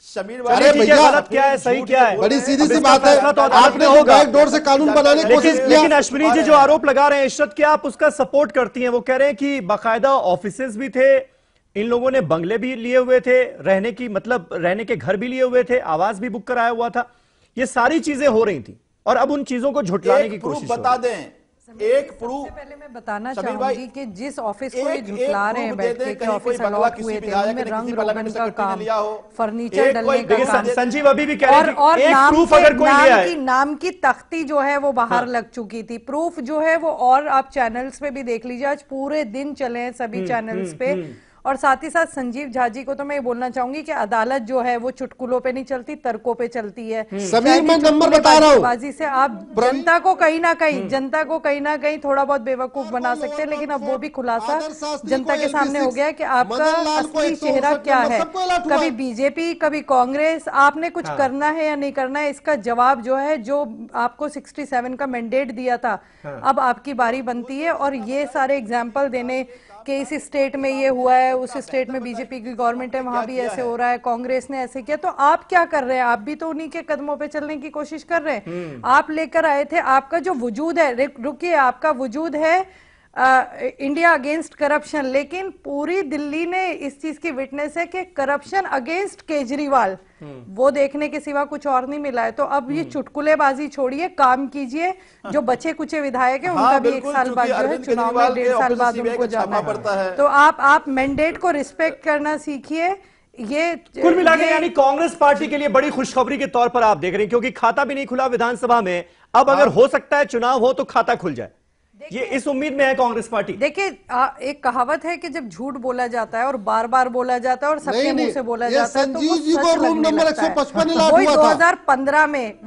समीर अरे भैया, गलत क्या है, सही क्या है? बड़ी सीधी सी बात है, आपने बैकडोर से कानून बनाने की कोशिश किया। लेकिन अश्विनी जी जो आरोप लगा रहे हैं इशरत, क्या आप उसका सपोर्ट करती हैं? वो कह रहे हैं कि बाकायदा ऑफिसेज भी थे, इन लोगों ने बंगले भी लिए हुए थे, रहने के घर भी लिए हुए थे, आवास भी बुक कराया हुआ था, ये सारी चीजें हो रही थी, और अब उन चीजों को झुटलाने की कोशिश बता दें। एक प्रूफ पहले मैं बताना चाहूंगी कि जिस ऑफिस को ये झुटला रहे हैं बैठ के ऑफिस अलॉट हुए थे, उनमें रंग रोगन का काम, फर्नीचर डलने का काम, संजीव अभी भी कह रहे हैं और एक प्रूफ अगर कोई लिया है, नाम की तख्ती जो है वो बाहर लग चुकी थी, प्रूफ जो है वो, और आप चैनल्स पे भी देख लीजिए, आज पूरे दिन चले हैं सभी चैनल्स पे। और साथ ही साथ संजीव झा जी को तो मैं ये बोलना चाहूंगी कि अदालत जो है वो चुटकुलों पे नहीं चलती, तर्कों पे चलती है। समीर, मैं नंबर बता रहा हूँ, बाजी से आप जनता को कहीं ना कहीं थोड़ा बहुत बेवकूफ बना सकते हैं, लेकिन अब वो भी खुलासा जनता के सामने हो गया है कि आपका असली चेहरा क्या है। कभी बीजेपी, कभी कांग्रेस, आपने कुछ करना है या नहीं करना है, इसका जवाब जो है, जो आपको 67 का मैंडेट दिया था, अब आपकी बारी बनती है। और ये सारे एग्जाम्पल देने कि इस स्टेट में ये हुआ है, उस स्टेट में बीजेपी की गवर्नमेंट है, वहां भी ऐसे हो रहा है, कांग्रेस ने ऐसे किया, तो आप क्या कर रहे हैं? आप भी तो उन्हीं के कदमों पे चलने की कोशिश कर रहे हैं। आप लेकर आए थे, आपका जो वजूद है, रुकिए, आपका वजूद है इंडिया अगेंस्ट करप्शन, लेकिन पूरी दिल्ली ने इस चीज की विटनेस है कि करप्शन अगेंस्ट केजरीवाल, वो देखने के सिवा कुछ और नहीं मिला है। तो अब ये चुटकुलेबाजी छोड़िए, काम कीजिए। जो बचे कुछे विधायक है उनका भी 1 साल बाद जो है चुनाव में, 1.5 साल बाद उनको जाना है। तो आप मैंडेट को रिस्पेक्ट करना सीखिए। ये कुल मिला के यानी कांग्रेस पार्टी के लिए बड़ी खुशखबरी के तौर पर आप देख रहे हैं, क्योंकि खाता भी नहीं खुला विधानसभा में, अब अगर हो सकता है चुनाव हो तो खाता खुल जाए, ये इस उम्मीद में है कांग्रेस पार्टी। देखिए, एक कहावत है कि जब झूठ बोला जाता है और बार बार बोला जाता है और सबके मुंह से बोला जाता है, तो वो सच लगने लगता है। वही 2015 में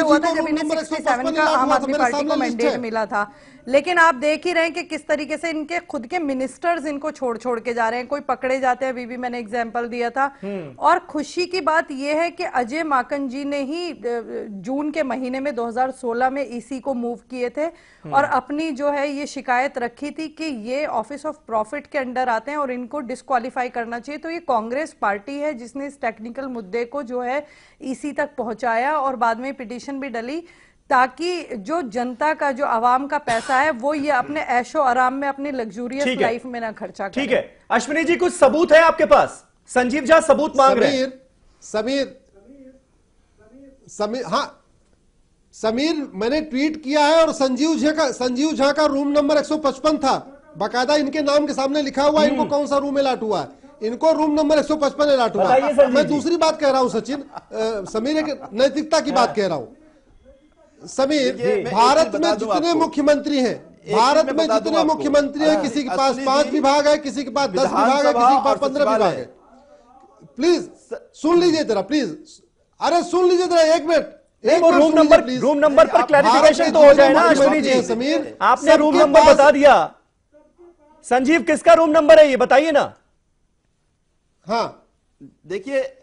हुआ था जब इन्हें 67 का आम आदमी पार्टी को मैंडेट मिला था। लेकिन आप देख ही रहे हैं कि किस तरीके से इनके खुद के मिनिस्टर्स इनको छोड़ के जा रहे हैं, कोई पकड़े जाते हैं, अभी मैंने एग्जांपल दिया था। और खुशी की बात यह है कि अजय माकन जी ने ही जून के महीने में 2016 में ईसी को मूव किए थे और अपनी जो है ये शिकायत रखी थी कि ये ऑफिस ऑफ प्रॉफिट के अंडर आते हैं और इनको डिस्क्वालीफाई करना चाहिए। तो ये कांग्रेस पार्टी है जिसने इस टेक्निकल मुद्दे को जो है ईसी तक पहुंचाया और बाद में पिटीशन भी डली, ताकि जो जनता का, जो आवाम का पैसा है, वो ये अपने ऐशो आराम में, अपने लग्जूरियस लाइफ में ना खर्चा करे। ठीक है अश्विनी जी, कुछ सबूत है आपके पास? संजीव झा सबूत मांग रहे हैं। समीर, मैंने ट्वीट किया है और संजीव झा का रूम नंबर 155 था, बाकायदा इनके नाम के सामने लिखा हुआ है, इनको कौन सा रूम अलाट हुआ है, इनको रूम नंबर 155 अलाट हुआ है। मैं दूसरी बात कह रहा हूं सचिन, समीर, एक नैतिकता की बात कह रहा हूं। समीर, भारत में जितने मुख्यमंत्री हैं, किसी के पास 5 विभाग है, किसी के पास 10 विभाग है, किसी के पास 15 विभाग है। प्लीज सुन लीजिए जरा, प्लीज, अरे सुन लीजिए जरा, एक मिनट। रूम नंबर पर क्लैरिफिकेशन तो हो जाए ना अश्विनी जी। समीर, आपने रूम नंबर बता दिया, संजीव किसका रूम नंबर है ये बताइए ना। हाँ, देखिए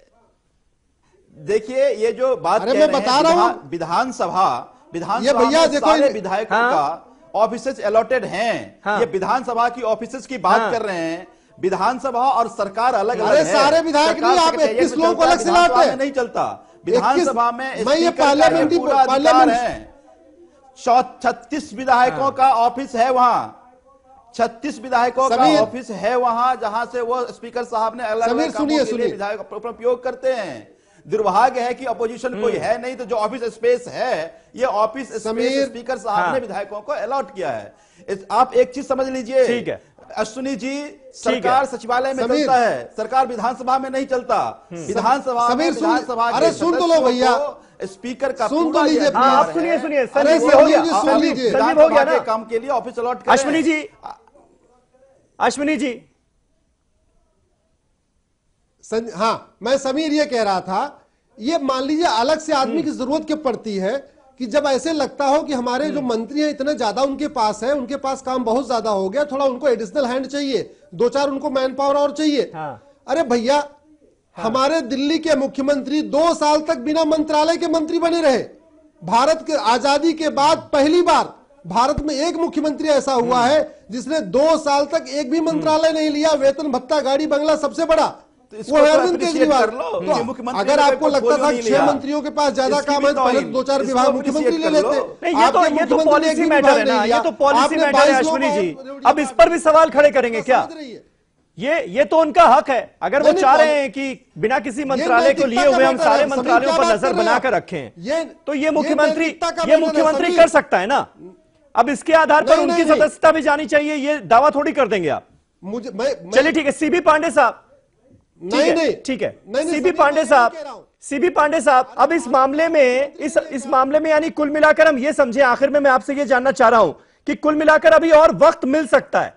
ये जो बात मैं बता रहा हूं, विधानसभा भैया देखो, सारे विधायकों का ऑफिसेज अलॉटेड हैं। ये विधानसभा की ऑफिसेज की बात कर रहे हैं। विधानसभा और सरकार अलग अलग है। सारे विधायक नहीं, आप 21 लोगों को अलग से लाते हैं, नहीं चलता। विधानसभा में ये पार्लियामेंट है, 36 विधायकों का ऑफिस है वहां, 36 विधायकों का ऑफिस है वहां, जहां से वो स्पीकर साहब ने अलग अलग कामों के लिए विधायक उपयोग करते हैं। दुर्भाग्य है कि अपोजिशन कोई है नहीं, तो जो ऑफिस स्पेस है ये ऑफिस स्पेस स्पीकर साहब ने विधायकों को अलॉट किया है। आप एक चीज समझ लीजिए, ठीक है अश्विनी जी, सरकार सचिवालय में चलता है, सरकार विधानसभा में नहीं चलता। विधानसभा अरे सुन तो लो भैया, स्पीकर का सुन तो लीजिए, आप सुनिए हो गया ना काम के लिए ऑफिस अलॉट करें। अश्विनी जी हाँ, मैं समीर ये कह रहा था, ये मान लीजिए अलग से आदमी की जरूरत क्यों पड़ती है कि जब ऐसे लगता हो कि हमारे जो मंत्री हैं इतने ज्यादा उनके पास है, उनके पास काम बहुत ज्यादा हो गया, थोड़ा उनको एडिशनल हैंड चाहिए, 2-4 उनको मैन पावर और चाहिए। अरे भैया, हमारे दिल्ली के मुख्यमंत्री 2 साल तक बिना मंत्रालय के मंत्री बने रहे। भारत के आजादी के बाद पहली बार भारत में एक मुख्यमंत्री ऐसा हुआ है जिसने 2 साल तक एक भी मंत्रालय नहीं लिया, वेतन भत्ता गाड़ी बंगला सबसे बड़ा वो है अरविंद केजरीवाल। तो अगर आपको लगता था 6 मंत्रियों के पास ज्यादा काम है तो पहले 2-4 विभाग मुख्यमंत्री ले लेते। ये तो पॉलिसी मैटर है ना, ये तो पॉलिसी मैटर है अश्विनी जी। अब इस पर भी सवाल खड़े करेंगे क्या? ये तो उनका हक है, अगर वो चाह रहे हैं कि बिना किसी मंत्रालय को लिए हुए हम सारे मंत्रालयों पर नजर बनाकर रखें, तो ये मुख्यमंत्री कर सकता है ना। अब इसके आधार पर उनकी सदस्यता भी जानी चाहिए, ये दावा थोड़ी कर देंगे आप। चलिए ठीक है, सीबी पांडे साहब, ठीक है, सीबी पांडे साहब, अब इस मामले में यानी कुल मिलाकर हम ये समझे, आखिर में मैं आपसे ये जानना चाह रहा हूं कि कुल मिलाकर अभी और वक्त मिल सकता है,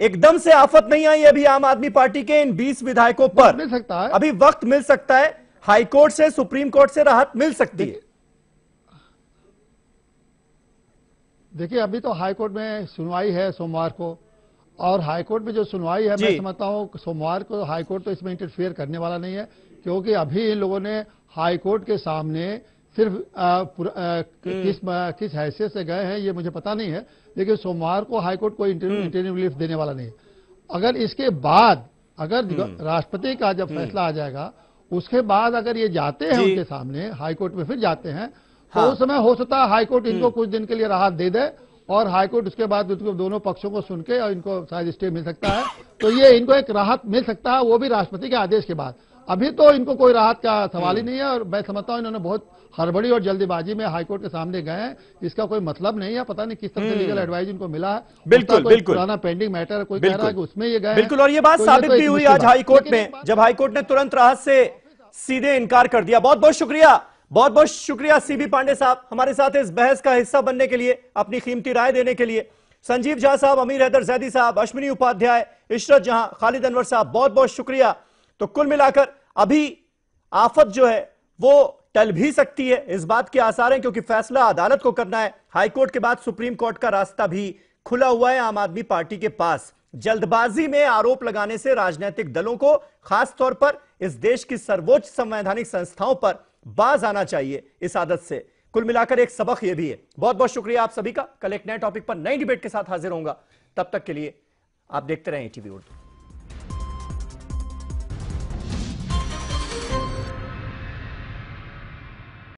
एकदम से आफत नहीं आई अभी आम आदमी पार्टी के इन 20 विधायकों पर, मिल सकता है, अभी वक्त मिल सकता है, हाईकोर्ट से, सुप्रीम कोर्ट से राहत मिल सकती है। देखिए, अभी तो हाईकोर्ट में सुनवाई है सोमवार को, और हाईकोर्ट में जो सुनवाई है, मैं समझता हूं सोमवार को हाईकोर्ट तो इसमें इंटरफेयर करने वाला नहीं है, क्योंकि अभी इन लोगों ने हाईकोर्ट के सामने सिर्फ किस हैसियत से गए हैं ये मुझे पता नहीं है, लेकिन सोमवार को हाईकोर्ट कोई इंटरव्यू रिलीफ देने वाला नहीं है। अगर इसके बाद अगर राष्ट्रपति का जब फैसला आ जाएगा, उसके बाद अगर ये जाते हैं उनके सामने हाईकोर्ट में, फिर जाते हैं, तो उस समय हो सकता है हाईकोर्ट इनको कुछ दिन के लिए राहत दे दे, और हाईकोर्ट उसके बाद उसको दोनों पक्षों को सुन के और इनको शायद स्टे मिल सकता है, तो ये इनको एक राहत मिल सकता है, वो भी राष्ट्रपति के आदेश के बाद। अभी तो इनको कोई राहत का सवाल ही नहीं है, और मैं समझता हूं इन्होंने बहुत हड़बड़ी और जल्दीबाजी में हाईकोर्ट के सामने गए हैं, इसका कोई मतलब नहीं है, पता नहीं किस तरह से लीगल एडवाइस इनको मिला है। बिल्कुल पुराना पेंडिंग मैटर कोई कह रहा है कि उसमें ये गए, बिल्कुल, और ये बात साबित भी हुई आज हाईकोर्ट में, जब हाईकोर्ट ने तुरंत राहत से सीधे इनकार कर दिया। बहुत बहुत शुक्रिया सीबी पांडे साहब, हमारे साथ इस बहस का हिस्सा बनने के लिए, अपनी कीमती राय देने के लिए। संजीव झा साहब, अमीर हैदर जैदी साहब, अश्विनी उपाध्याय, इशरत जहां, खालिद अनवर साहब, बहुत बहुत शुक्रिया। तो कुल मिलाकर अभी आफत जो है वो टल भी सकती है, इस बात के आसार हैं, क्योंकि फैसला अदालत को करना है। हाईकोर्ट के बाद सुप्रीम कोर्ट का रास्ता भी खुला हुआ है आम आदमी पार्टी के पास। जल्दबाजी में आरोप लगाने से राजनीतिक दलों को, खासतौर पर इस देश की सर्वोच्च संवैधानिक संस्थाओं पर बाज आना चाहिए इस आदत से। कुल मिलाकर एक सबक यह भी है। बहुत बहुत शुक्रिया आप सभी का। कल एक नए टॉपिक पर नई डिबेट के साथ हाजिर होऊंगा, तब तक के लिए आप देखते रहें ईटीवी उर्दू।